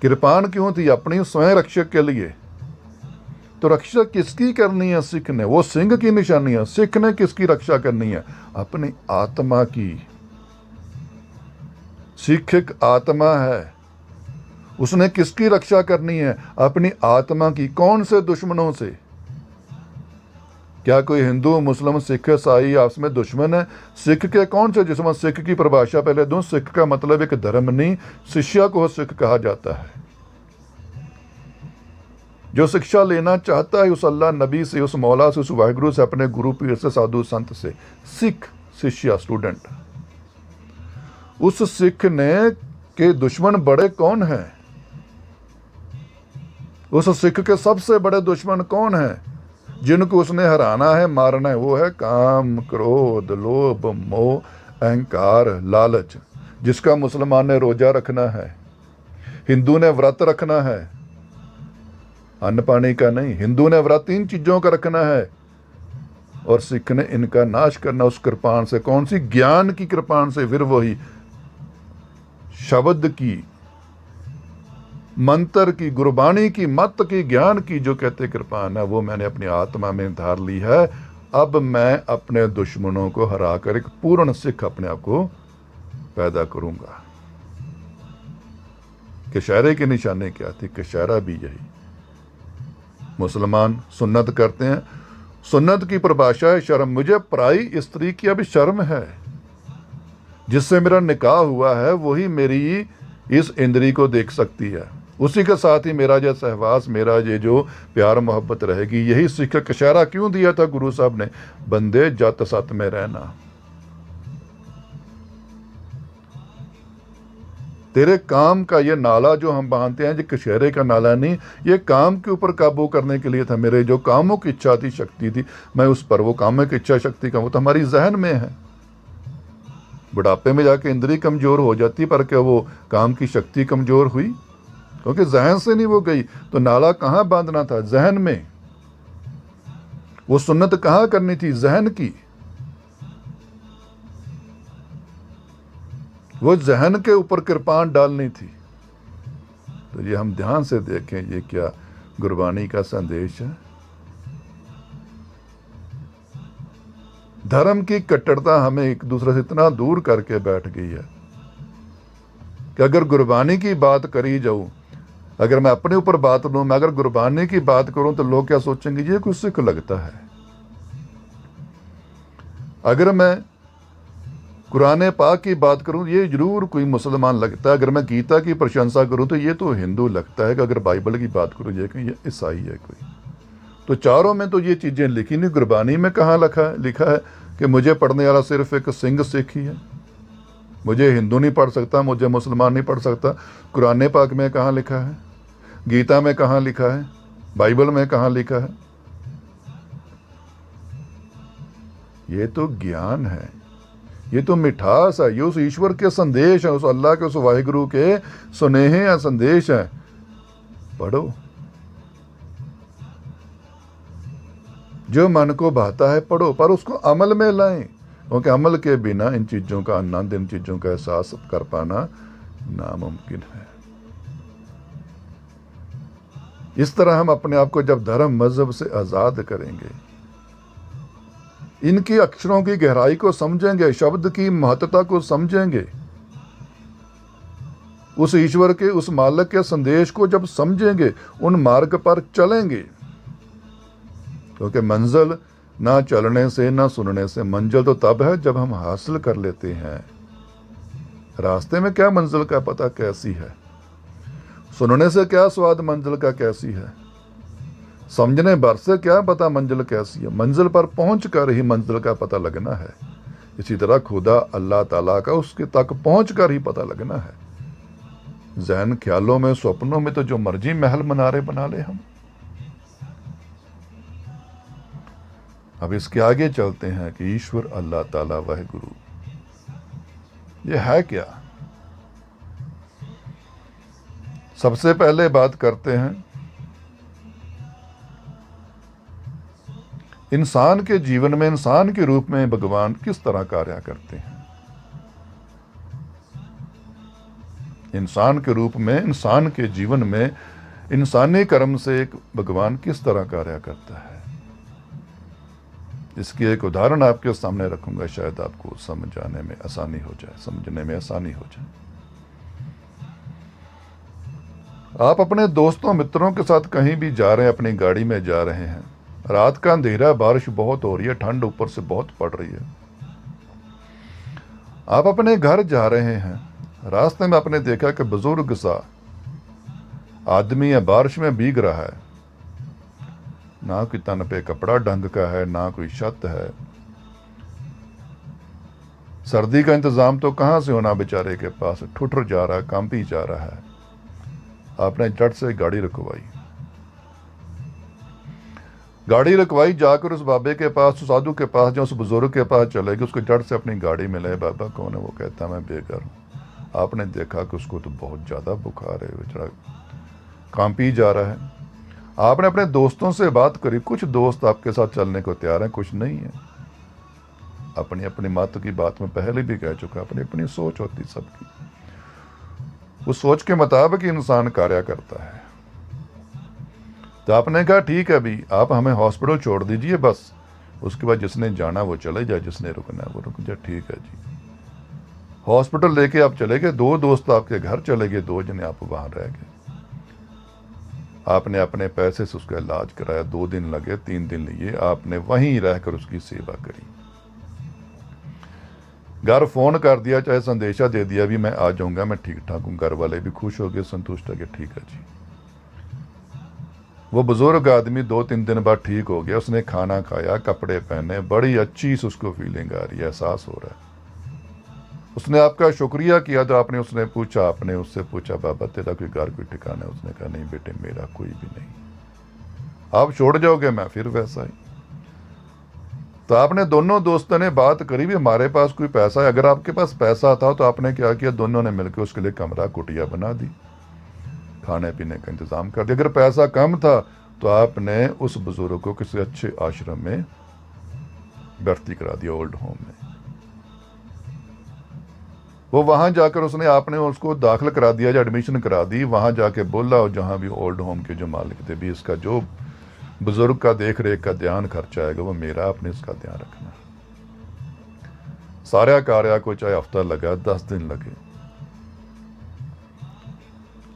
कृपान क्यों थी? अपनी स्वयं रक्षक के लिए। तो रक्षा किसकी करनी है? सिख ने। वो सिंह की निशानी है। सिख ने किसकी रक्षा करनी है? अपनी आत्मा की। सिख एक आत्मा है, उसने किसकी रक्षा करनी है? अपनी आत्मा की। कौन से दुश्मनों से? क्या कोई हिंदू, मुस्लिम, सिख, ईसाई आपस में दुश्मन है? सिख के कौन से दुश्मन? सिख की परिभाषा पहले दूं। सिख का मतलब एक धर्म नहीं, शिष्या को सिख कहा जाता है। जो शिक्षा लेना चाहता है उस अल्लाह नबी से, उस मौला से, उस वाहिगुरु से, अपने गुरु पीर से, साधु संत से। सिख, शिष्या, स्टूडेंट। उस सिख ने के दुश्मन बड़े कौन हैं? उस सिख के सबसे बड़े दुश्मन कौन हैं जिनको उसने हराना है, मारना है? वो है काम, क्रोध, लोभ, मोह, अहंकार, लालच। जिसका मुसलमान ने रोजा रखना है, हिंदू ने व्रत रखना है, अन्न पानी का नहीं, हिंदू ने व्रत इन चीजों का रखना है, और सिख ने इनका नाश करना। उस कृपान से, कौन सी? ज्ञान की कृपान से। फिर वही शब्द की, मंत्र की, गुरबाणी की, मत की, ज्ञान की जो कहते कृपान है, वो मैंने अपनी आत्मा में धार ली है। अब मैं अपने दुश्मनों को हराकर एक पूर्ण सिख अपने आप को पैदा करूंगा। कशहरे की निशानी क्या थी? कशहरा भी यही। मुसलमान सुन्नत करते हैं। सुन्नत की परिभाषा है शर्म। मुझे पराई स्त्री की अभी शर्म है। जिससे मेरा निकाह हुआ है वही मेरी इस इंद्री को देख सकती है। उसी के साथ ही मेरा जो सहवास, मेरा ये जो प्यार मोहब्बत रहेगी। यही सिख कशहरा क्यों दिया था गुरु साहब ने? बंदे जत सत में रहना। तेरे काम का ये नाला जो हम बांधते हैं, ये कशहरे का नाला नहीं, ये काम के ऊपर काबू करने के लिए था। मेरे जो कामों की इच्छा थी, शक्ति थी, मैं उस पर, वो कामों की इच्छा शक्ति का, वो तो हमारी जहन में है। बुढ़ापे में जाके इंद्री कमजोर हो जाती, पर क्या वो काम की शक्ति कमजोर हुई? क्योंकि जहन से नहीं वो गई। तो नाला कहां बांधना था? जहन में। वो सुन्नत कहां करनी थी? जहन की। वो जहन के ऊपर कृपान डालनी थी। तो ये हम ध्यान से देखें, ये क्या गुरबानी का संदेश है। धर्म की कट्टरता हमें एक दूसरे से इतना दूर करके बैठ गई है कि अगर गुरबानी की बात करी जाऊं, अगर मैं अपने ऊपर बात लूं, मैं अगर गुरबानी की बात करूं तो लोग क्या सोचेंगे? ये कुछ सिख लगता है। अगर मैं कुरान पाक की बात करूं, ये जरूर कोई मुसलमान लगता है। अगर मैं गीता की प्रशंसा करूं तो ये तो हिंदू लगता है। कि अगर बाइबल की बात करूं, ये कहीं ईसाई है कोई। तो चारों में तो ये चीजें लिखी नहीं। गुरबानी में कहाँ लिखा है कि मुझे पढ़ने वाला सिर्फ एक सिंह सिख ही है? मुझे हिंदू नहीं पढ़ सकता, मुझे मुसलमान नहीं पढ़ सकता। कुरान पाक में कहाँ लिखा है? गीता में कहाँ लिखा है? बाइबल में कहाँ लिखा है? ये तो ज्ञान है, ये तो मिठास है, ये उस ईश्वर के संदेश है, उस अल्लाह के, उस वाहिगुरु के सुनेहे या संदेश है। पढ़ो। जो मन को भाता है पढ़ो, पर उसको अमल में लाएं। क्योंकि अमल के बिना इन चीजों का आनंद, इन चीजों का एहसास कर पाना नामुमकिन है। इस तरह हम अपने आप को जब धर्म मजहब से आजाद करेंगे, इनकी अक्षरों की गहराई को समझेंगे, शब्द की महत्ता को समझेंगे, उस ईश्वर के, उस मालिक के संदेश को जब समझेंगे, उन मार्ग पर चलेंगे। क्योंकि मंजिल ना चलने से ना सुनने से, मंजिल तो तब है जब हम हासिल कर लेते हैं। रास्ते में क्या मंजिल का पता कैसी है? सुनने से क्या स्वाद मंजिल का कैसी है? समझने भर से क्या पता मंजिल कैसी है? मंजिल पर पहुंच कर ही मंजिल का पता लगना है। इसी तरह खुदा अल्लाह ताला का उसके तक पहुंच कर ही पता लगना है। जहन ख्यालों में, स्वप्नों में तो जो मर्जी महल मनारे बना ले हम। अब इसके आगे चलते हैं कि ईश्वर अल्लाह ताला वह गुरु, ये है क्या। सबसे पहले बात करते हैं इंसान के जीवन में, इंसान के रूप में भगवान किस तरह कार्य करते हैं। इंसान के रूप में, इंसान के जीवन में इंसानी कर्म से एक भगवान किस तरह कार्य करता है, इसकी एक उदाहरण आपके सामने रखूंगा, शायद आपको समझाने में आसानी हो जाए, समझने में आसानी हो जाए। आप अपने दोस्तों मित्रों के साथ कहीं भी जा रहे हैं, अपनी गाड़ी में जा रहे हैं, रात का अंधेरा, बारिश बहुत हो रही है, ठंड ऊपर से बहुत पड़ रही है। आप अपने घर जा रहे हैं, रास्ते में आपने देखा कि बुजुर्ग सा आदमी है, बारिश में भीग रहा है, ना कोई तन पे कपड़ा ढंग का है, ना कोई छत है। सर्दी का इंतजाम तो कहां से होना बेचारे के पास, ठुठर जा रहा है, कांपी जा रहा है। आपने झट से गाड़ी रुकवाई, गाड़ी रुकवाई, जाकर उस बाबे के पास, उस साधु के पास, जो उस बुजुर्ग के पास चले गए, उसको झट से अपनी गाड़ी में ले। बाबा कौन है? वो कहता मैं बेघर हूं। आपने देखा कि उसको तो बहुत ज्यादा बुखार है, बेचारा कांपी जा रहा है। आपने अपने दोस्तों से बात करी, कुछ दोस्त आपके साथ चलने को तैयार हैं, कुछ नहीं है। अपनी अपनी मात की बात में पहले भी कह चुका, अपनी अपनी सोच होती सबकी, उस सोच के मुताबिक इंसान कार्य करता है। तो आपने कहा ठीक है भी, आप हमें हॉस्पिटल छोड़ दीजिए, बस उसके बाद जिसने जाना वो चले जाए, जिसने रुकना वो रुक जाए। ठीक है जी। हॉस्पिटल लेके आप चले गए, 2 दोस्त आपके घर चले गए, 2 जने आप वहां रह गए। आपने अपने पैसे से उसका इलाज कराया, 2 दिन लगे, 3 दिन लिए, आपने वहीं रहकर उसकी सेवा करी। घर फोन कर दिया, चाहे संदेशा दे दिया भी मैं आ जाऊंगा, मैं ठीक ठाक हूं। घर वाले भी खुश हो गए, संतुष्ट हो गए, ठीक है जी। वो बुजुर्ग आदमी 2-3 दिन बाद ठीक हो गया, उसने खाना खाया, कपड़े पहने, बड़ी अच्छी उसको फीलिंग आ रही है, एहसास हो रहा है। उसने आपका शुक्रिया किया, तो आपने उससे पूछा बाबा तेरा कोई घर कोई ठिकाना है? उसने कहा नहीं बेटे मेरा कोई भी नहीं। आप छोड़ जाओगे? मैं फिर वैसा ही। तो आपने दोनों दोस्तों ने बात करी भी हमारे पास कोई पैसा है, अगर आपके पास पैसा था तो आपने क्या किया, दोनों ने मिलकर उसके लिए कमरा कुटिया बना दी, खाने पीने का इंतजाम कर दिया। अगर पैसा कम था तो आपने उस बुजुर्ग को किसी अच्छे आश्रम में भर्ती करा दिया, ओल्ड होम में। वो वहां जाकर आपने उसको दाखिल करा दिया, या एडमिशन करा दी, वहां जाके बोला, और जहां भी ओल्ड होम के जो मालिक थे भी, इसका जो बुजुर्ग का देख रेख का ध्यान खर्चा आएगा वो मेरा, आपने इसका ध्यान रखना। सारा कार्य को चाहे हफ्ता लगा, 10 दिन लगे,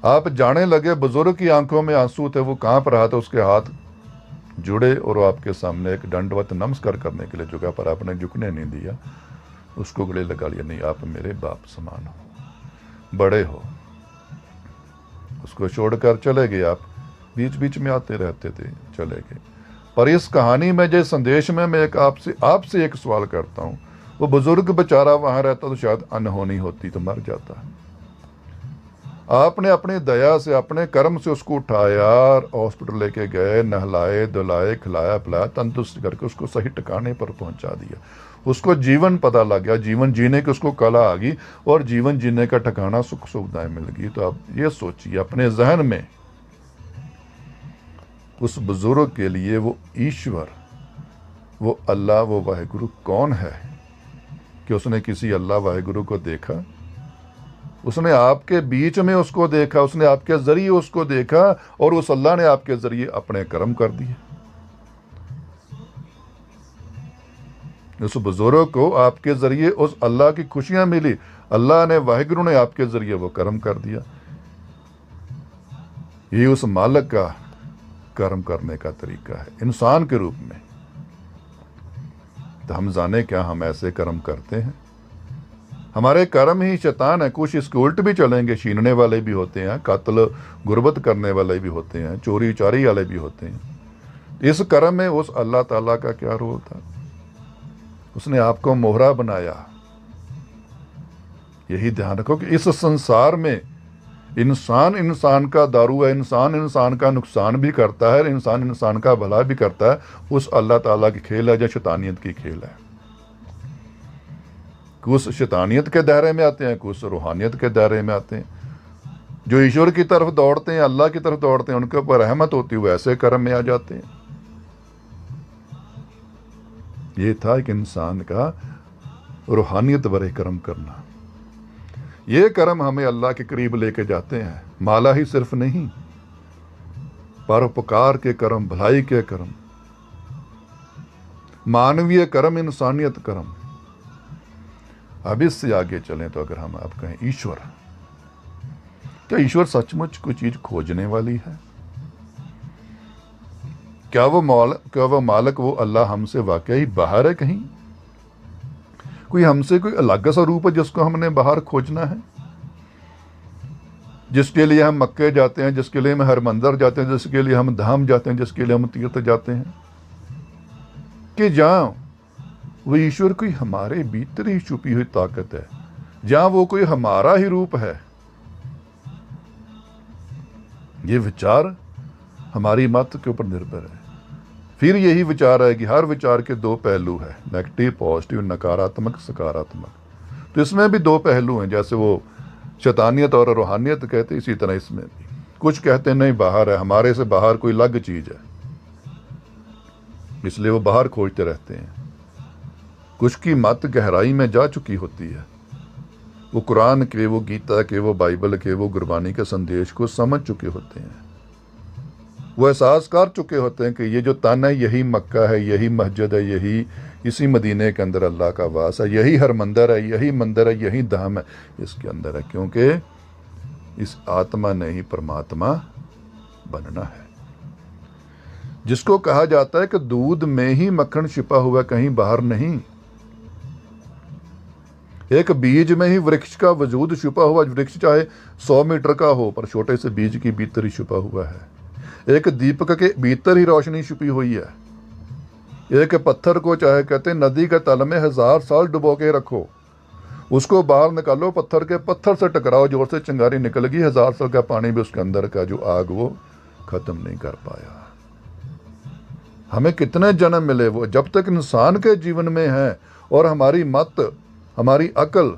आप जाने लगे। बुजुर्ग की आंखों में आंसू थे, वो कांप रहा था, उसके हाथ जुड़े और वो आपके सामने एक दंडवत नमस्कार करने के लिए झुका, पर आपने झुकने नहीं दिया, उसको गले लगा लिया। नहीं, आप मेरे बाप समान हो, बड़े हो। उसको छोड़कर चले गए। आप बीच बीच में आते रहते थे, चले गए। पर इस कहानी में, जो संदेश में, मैं एक आपसे एक सवाल करता हूं, वो बुजुर्ग बेचारा वहां रहता तो शायद अनहोनी होती तो मर जाता। आपने अपनी दया से, अपने कर्म से उसको उठाया, हॉस्पिटल लेके गए, नहलाए धुलाए, खिलाया पिलाया, तंदुरुस्त करके उसको सही ठिकाने पर पहुंचा दिया। उसको जीवन पता लग गया, जीवन जीने की उसको कला आ गई, और जीवन जीने का ठिकाना, सुख सुविधाएं मिल गई। तो आप ये सोचिए अपने जहन में, उस बुजुर्ग के लिए वो ईश्वर, वो अल्लाह, वो वाहिगुरु कौन है कि उसने किसी अल्लाह वाहिगुरु को देखा? उसने आपके बीच में उसको देखा, उसने आपके जरिए उसको देखा, और उस अल्लाह ने आपके जरिए अपने कर्म कर दिए। उस बुजुर्ग को आपके जरिए उस अल्लाह की खुशियां मिली, अल्लाह ने, वाहिगुरु ने आपके जरिए वो कर्म कर दिया। ये उस मालिक का कर्म करने का तरीका है इंसान के रूप में। तो हम जाने क्या हम ऐसे कर्म करते हैं? हमारे कर्म ही शैतान है। कुछ इसके उल्ट भी चलेंगे, छीनने वाले भी होते हैं, कत्ल गुर्बत करने वाले भी होते हैं, चोरी चारी वाले भी होते हैं। इस कर्म में उस अल्लाह ताला का क्या रोल था? उसने आपको मोहरा बनाया। यही ध्यान रखो कि इस संसार में इंसान इंसान का दारू है, इंसान इंसान का नुकसान भी करता है, इंसान इंसान का भला भी करता है। उस अल्लाह ताला की खेल है या शैतानियत की खेल है। कुछ शैतानियत के दायरे में आते हैं, कुछ रूहानियत के दायरे में आते हैं। जो ईश्वर की तरफ दौड़ते हैं, अल्लाह की तरफ दौड़ते हैं, उनके ऊपर रहमत होती है, वो ऐसे कर्म में आ जाते हैं। ये था एक इंसान का रूहानियत भरे कर्म करना। ये कर्म हमें अल्लाह के करीब लेके जाते हैं। माला ही सिर्फ नहीं, परोपकार के कर्म, भलाई के कर्म, मानवीय कर्म, इंसानियत कर्म। अब इससे आगे चलें तो अगर हम आप कहें ईश्वर, क्या ईश्वर सचमुच कोई चीज खोजने वाली है? क्या वो मालिक, वो अल्लाह हमसे वाकई बाहर है? कहीं कोई हमसे कोई अलग सा रूप है जिसको हमने बाहर खोजना है? जिसके लिए हम मक्के जाते हैं, जिसके लिए हम हरमंदर जाते हैं, जिसके लिए हम धाम जाते हैं, जिसके लिए हम तीर्थ जाते हैं, कि जहां वो ईश्वर कोई हमारे भीतर ही छुपी हुई ताकत है, जहां वो कोई हमारा ही रूप है। ये विचार हमारी मत के ऊपर निर्भर है। फिर यही विचार है कि हर विचार के दो पहलू है, नेगेटिव पॉजिटिव, नकारात्मक सकारात्मक। तो इसमें भी दो पहलू हैं, जैसे वो शैतानियत और रूहानियत कहते, इसी तरह इसमें भी कुछ कहते हैं नहीं बाहर है, हमारे से बाहर कोई अलग चीज है, इसलिए वो बाहर खोजते रहते हैं। कुछ की मत गहराई में जा चुकी होती है, वो कुरान के, वो गीता के, वो बाइबल के, वो गुरबानी के संदेश को समझ चुके होते हैं। वो एहसास कर चुके होते हैं कि ये जो तन है यही मक्का है, यही मस्जिद है, यही इसी मदीने के अंदर अल्लाह का वास है, यही हर मंदिर है, यही मंदिर है, यही धाम है इसके अंदर है, क्योंकि इस आत्मा ने ही परमात्मा बनना है। जिसको कहा जाता है कि दूध में ही मक्खन छिपा हुआ, कहीं बाहर नहीं। एक बीज में ही वृक्ष का वजूद छुपा हुआ, वृक्ष चाहे 100 मीटर का हो पर छोटे से बीज के भीतर ही छुपा हुआ है। एक दीपक के भीतर ही रोशनी छुपी हुई है। एक पत्थर को चाहे कहते नदी के तल में 1000 साल डुबो के रखो, उसको बाहर निकालो, पत्थर से टकराओ, जोर से चिंगारी निकल गई, 1000 साल का पानी भी उसके अंदर का जो आग वो खत्म नहीं कर पाया। हमें कितने जन्म मिले, वो जब तक इंसान के जीवन में है और हमारी मत, हमारी अकल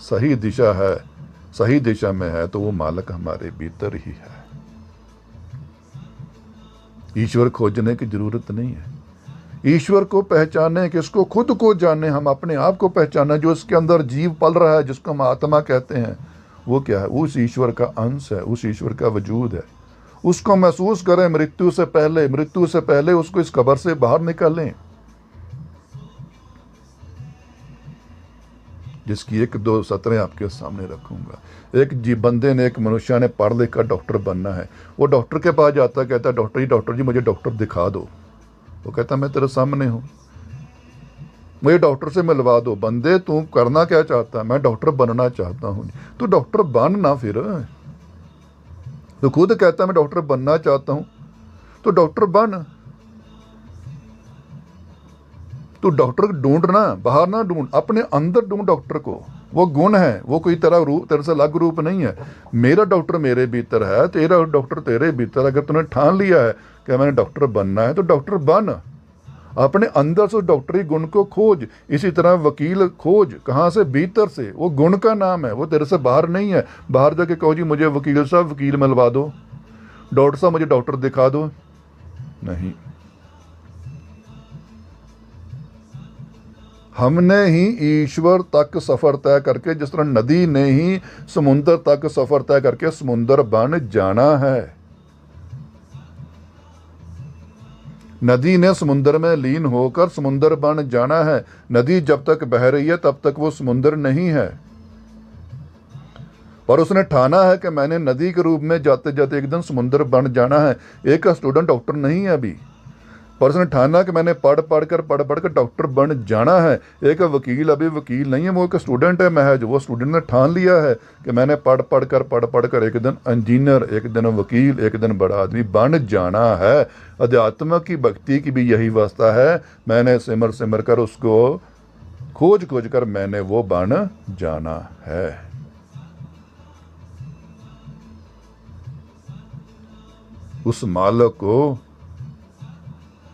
सही दिशा है, सही दिशा में है, तो वो मालिक हमारे भीतर ही है। ईश्वर खोजने की जरूरत नहीं है। ईश्वर को पहचाने, किसको? खुद को जाने, हम अपने आप को पहचाने। जो इसके अंदर जीव पल रहा है, जिसको हम आत्मा कहते हैं, वो क्या है? उस ईश्वर का अंश है, उस ईश्वर का वजूद है। उसको महसूस करें। मृत्यु से पहले उसको इस कब्र से बाहर निकालें। जिसकी 1-2 सतरें आपके सामने रखूंगा। एक बंदे ने, एक मनुष्य ने पढ़ लिख कर डॉक्टर बनना है। वो डॉक्टर के पास जाता है, कहता है डॉक्टर जी मुझे डॉक्टर दिखा दो। वो कहता मैं तेरे सामने हूं, मुझे डॉक्टर से मिलवा दो। बंदे तू करना क्या चाहता है? मैं डॉक्टर बनना चाहता हूं। तो डॉक्टर बन ना, फिर तो खुद कहता है मैं डॉक्टर बनना चाहता हूं, तो डॉक्टर बन। तो डॉक्टर ढूंढना, बाहर ना ढूंढ, अपने अंदर ढूंढ डॉक्टर को। वो गुण है, वो कोई तेरे से अलग रूप नहीं है। मेरा डॉक्टर मेरे भीतर है, तेरा डॉक्टर तेरे भीतर। अगर तूने ठान लिया है कि मैंने डॉक्टर बनना है, तो डॉक्टर बन। अपने अंदर से डॉक्टरी गुण को खोज। इसी तरह वकील खोज, कहाँ से? भीतर से। वो गुण का नाम है, वो तेरे से बाहर नहीं है। बाहर जाके कहो जी मुझे वकील साहब वकील मिलवा दो, डॉक्टर साहब मुझे डॉक्टर दिखा दो, नहीं। हमने ही ईश्वर तक सफर तय करके, जिस तरह नदी ने ही समुद्र तक सफर तय करके समुद्र बन जाना है। नदी ने समुद्र में लीन होकर समुद्र बन जाना है। नदी जब तक बह रही है तब तक वो समुद्र नहीं है। पर उसने ठाना है कि मैंने नदी के रूप में जाते जाते एक दिन समुद्र बन जाना है। एक स्टूडेंट डॉक्टर नहीं है अभी, पर उसने ठाना कि मैंने पढ़ पढ़ कर डॉक्टर बन जाना है। एक वकील अभी वकील नहीं है, वो एक स्टूडेंट है महज। वो स्टूडेंट ने ठान लिया है कि मैंने पढ़ पढ़ कर एक दिन इंजीनियर, एक दिन वकील, एक दिन बड़ा आदमी बन जाना है। अध्यात्म की भक्ति की भी यही अवस्था है। मैंने सिमर कर उसको खोज कर मैंने वो बन जाना है। उस मालिक को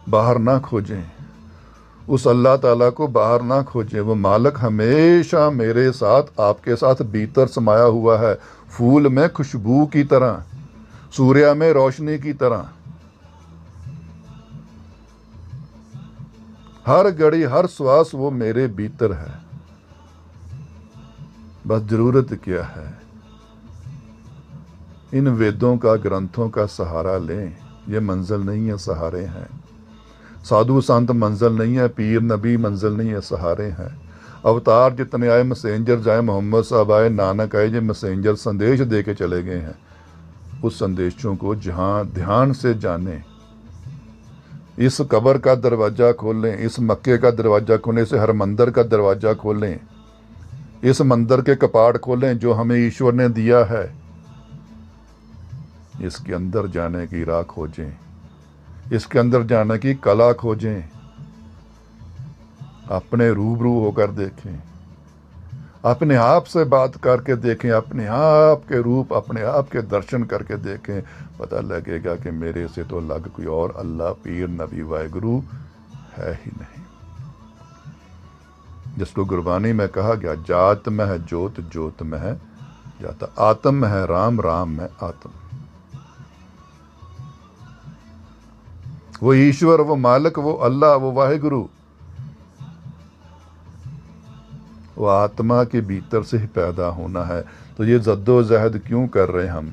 बाहर ना खोजें, उस अल्लाह ताला को बाहर ना खोजें। वो मालिक हमेशा मेरे साथ, आपके साथ भीतर समाया हुआ है, फूल में खुशबू की तरह, सूर्य में रोशनी की तरह। हर घड़ी हर श्वास वो मेरे भीतर है। बस जरूरत क्या है, इन वेदों का, ग्रंथों का सहारा लें। ये मंजिल नहीं है, सहारे हैं। साधु संत मंजिल नहीं है, पीर नबी मंजिल नहीं है, सहारे हैं। अवतार जितने आए, मैसेंजर जाए, मोहम्मद साहब आए, नानक आए, जो मैसेंजर संदेश दे के चले गए हैं। उस संदेशों को जहाँ ध्यान से जाने। इस कब्र का दरवाज़ा खोलें, इस मक्के का दरवाज़ा खोलें, इस हरमंदर का दरवाज़ा खोलें, इस मंदिर के कपाट खोलें जो हमें ईश्वर ने दिया है। इसके अंदर जाने की राह खोजें, इसके अंदर जाने की कला खोजें। अपने रूबरू होकर देखें, अपने आप से बात करके देखें, अपने आप के रूप, अपने आप के दर्शन करके देखें। पता लगेगा कि मेरे से तो अलग कोई और अल्लाह, पीर, नबी, वाहिगुरु है ही नहीं। जिसको गुरबानी में कहा गया, जात में है जोत, जोत में है जाता, आत्म में है राम, राम में आत्म। वो ईश्वर, वो मालिक, वो अल्लाह, वो वाहिगुरु, वो आत्मा के भीतर से ही पैदा होना है। तो ये जद्दोजहद क्यों कर रहे हैं हम?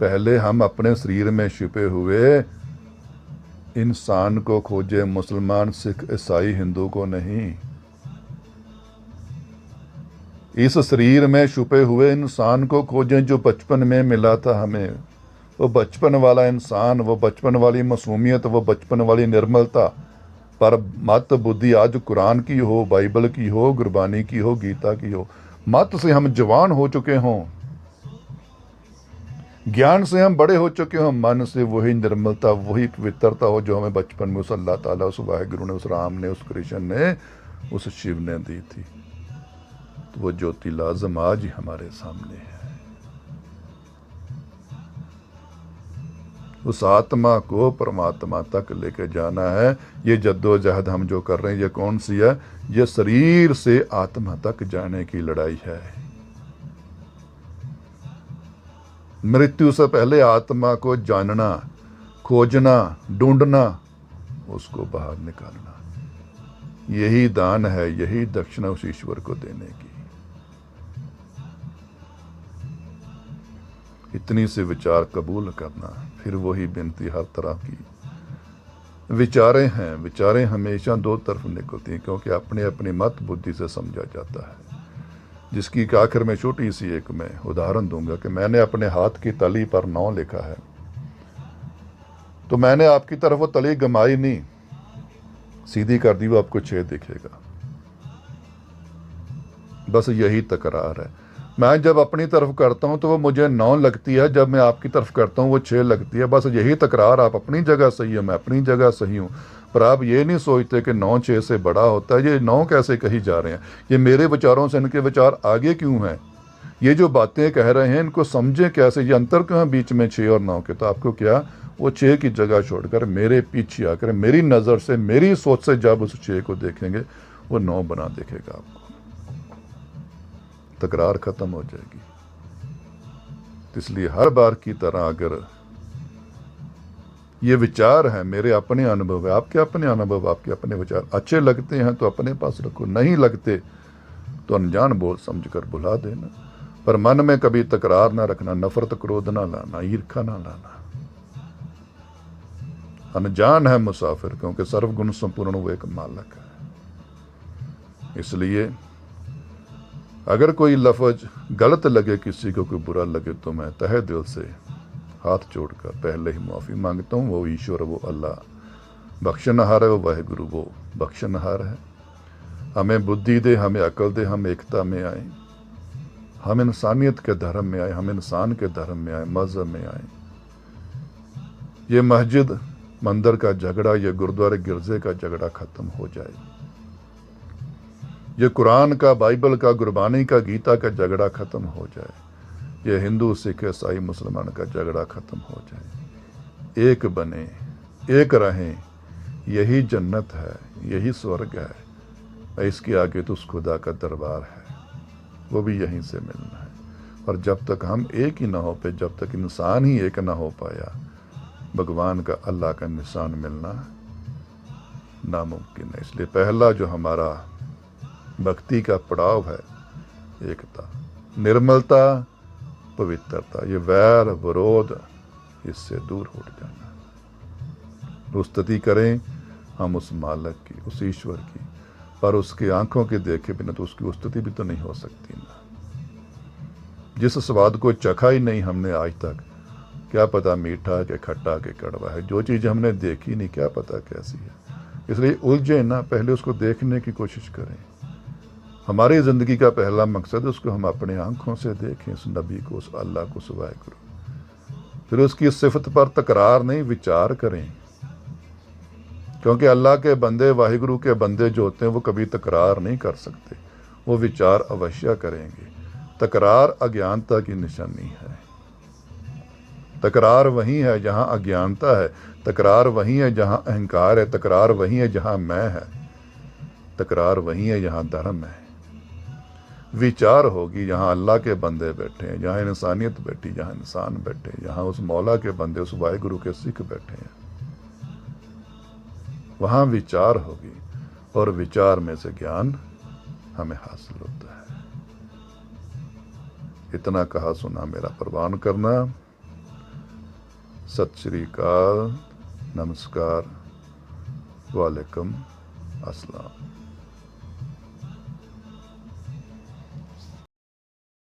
पहले हम अपने शरीर में छिपे हुए इंसान को खोजे, मुसलमान, सिख, ईसाई, हिंदू को नहीं। इस शरीर में छुपे हुए इंसान को खोजें जो बचपन में मिला था हमें। वो बचपन वाला इंसान, वो बचपन वाली मासूमियत, वो बचपन वाली निर्मलता। पर मत बुद्धि आज कुरान की हो, बाइबल की हो, गुरबानी की हो, गीता की हो। मत से हम जवान हो चुके हों, ज्ञान से हम बड़े हो चुके हों, मन से वही निर्मलता, वही पवित्रता हो जो हमें बचपन में उस अल्लाह ताला, उस वाहिगुरु ने, उस राम ने, उस कृष्ण ने, उस शिव ने दी थी। तो वो ज्योति लाजम आज ही हमारे सामने है। उस आत्मा को परमात्मा तक लेके जाना है। ये जद्दोजहद हम जो कर रहे हैं, ये कौन सी है? ये शरीर से आत्मा तक जाने की लड़ाई है। मृत्यु से पहले आत्मा को जानना, खोजना, ढूंढना, उसको बाहर निकालना, यही दान है, यही दक्षिणा उस ईश्वर को देने की। इतनी से विचार कबूल करना, फिर वही बिनती हर तरह की। विचारें हैं, विचारें हमेशा दो तरफ निकलती हैं, क्योंकि अपने अपनी मत बुद्धि से समझा जाता है। जिसकी कि आखिर में छोटी सी एक मैं उदाहरण दूंगा कि मैंने अपने हाथ की तली पर 9 लिखा है, तो मैंने आपकी तरफ वो तली घुमाई नहीं, सीधी कर दी, वो आपको 6 दिखेगा। बस यही तकरार है। मैं जब अपनी तरफ करता हूं तो वो मुझे 9 लगती है, जब मैं आपकी तरफ करता हूं वो 6 लगती है। बस यही तकरार। आप अपनी जगह सही है, मैं अपनी जगह सही हूं, पर आप ये नहीं सोचते कि 9 6 से बड़ा होता है। ये 9 कैसे कही जा रहे हैं? ये मेरे विचारों से इनके विचार आगे क्यों हैं? ये जो बातें कह रहे हैं इनको समझें कैसे? ये अंतर क्यों है बीच में 6 और 9 के? तो आपको क्या, वो 6 की जगह छोड़कर मेरे पीछे आकर मेरी नज़र से, मेरी सोच से जब उस 6 को देखेंगे, वो 9 बना देखेगा आपको। तकरार खत्म हो जाएगी। इसलिए हर बार की तरह अगर ये विचार है, मेरे अपने अनुभव है, आपके अपने अनुभव, आपके अपने विचार अच्छे लगते हैं तो अपने पास रखो, नहीं लगते तो अनजान बोल समझकर भुला देना। पर मन में कभी तकरार ना रखना, नफरत क्रोध ना लाना, ईर्खा ना लाना। अनजान है मुसाफिर, क्योंकि सर्वगुण संपूर्ण वो एक मालिक है। इसलिए अगर कोई लफ्ज गलत लगे, किसी को कोई बुरा लगे, तो मैं तहे दिल से हाथ जोड़कर पहले ही माफ़ी मांगता हूँ। वो ईश्वर, वो अल्लाह बख्शनहार है, वो वाहिगुरु वो बख्शनहार है। हमें बुद्धि दे, हमें अकल दे, हम एकता में आए, हम इंसानियत के धर्म में आए, हम इंसान के धर्म में आए, मज़हब में आए। ये मस्जिद मंदिर का झगड़ा, ये गुरुद्वारे गिरजे का झगड़ा ख़त्म हो जाए। ये कुरान का, बाइबल का, गुरबानी का, गीता का झगड़ा ख़त्म हो जाए। ये हिंदू सिख ईसाई मुसलमान का झगड़ा ख़त्म हो जाए, एक बने, एक रहें, यही जन्नत है, यही स्वर्ग है। इसके आगे तो उस खुदा का दरबार है, वो भी यहीं से मिलना है। और जब तक हम एक ही ना हो पे, जब तक इंसान ही एक ना हो पाया, भगवान का, अल्लाह का निशान मिलना नामुमकिन है। इसलिए पहला जो हमारा भक्ति का पड़ाव है, एकता, निर्मलता, पवित्रता, ये वैर विरोध, इससे दूर हट जाना। स्तुति करें हम उस मालिक की, उस ईश्वर की, पर उसकी आंखों के देखे बिना तो उसकी स्तुति भी तो नहीं हो सकती ना। जिस स्वाद को चखा ही नहीं हमने आज तक, क्या पता मीठा के खट्टा के कड़वा है। जो चीज़ हमने देखी नहीं, क्या पता कैसी है। इसलिए उलझे ना, पहले उसको देखने की कोशिश करें। हमारी ज़िंदगी का पहला मकसद उसको हम अपने आंखों से देखें, उस नबी को, उस अल्लाह को, उस वाहिगुरु। फिर उसकी सिफत पर तकरार नहीं, विचार करें। क्योंकि अल्लाह के बंदे, वाहिगुरु के बंदे जो होते हैं, वो कभी तकरार नहीं कर सकते, वो विचार अवश्य करेंगे। तकरार अज्ञानता की निशानी है। तकरार वहीं है जहां अज्ञानता है, तकरार वहीं है जहां अहंकार है, तकरार वहीं है जहां मैं है, तकरार वहीं है जहां धर्म है। विचार होगी जहां अल्लाह के बंदे बैठे हैं, जहां इंसानियत बैठी, जहां इंसान बैठे, जहां उस मौला के बंदे, उस वाहिगुरु के सिख बैठे हैं, वहां विचार होगी। और विचार में से ज्ञान हमें हासिल होता है। इतना कहा सुना मेरा परवान करना। सत श्री अकाल, नमस्कार, वालेकुम अस्सलाम।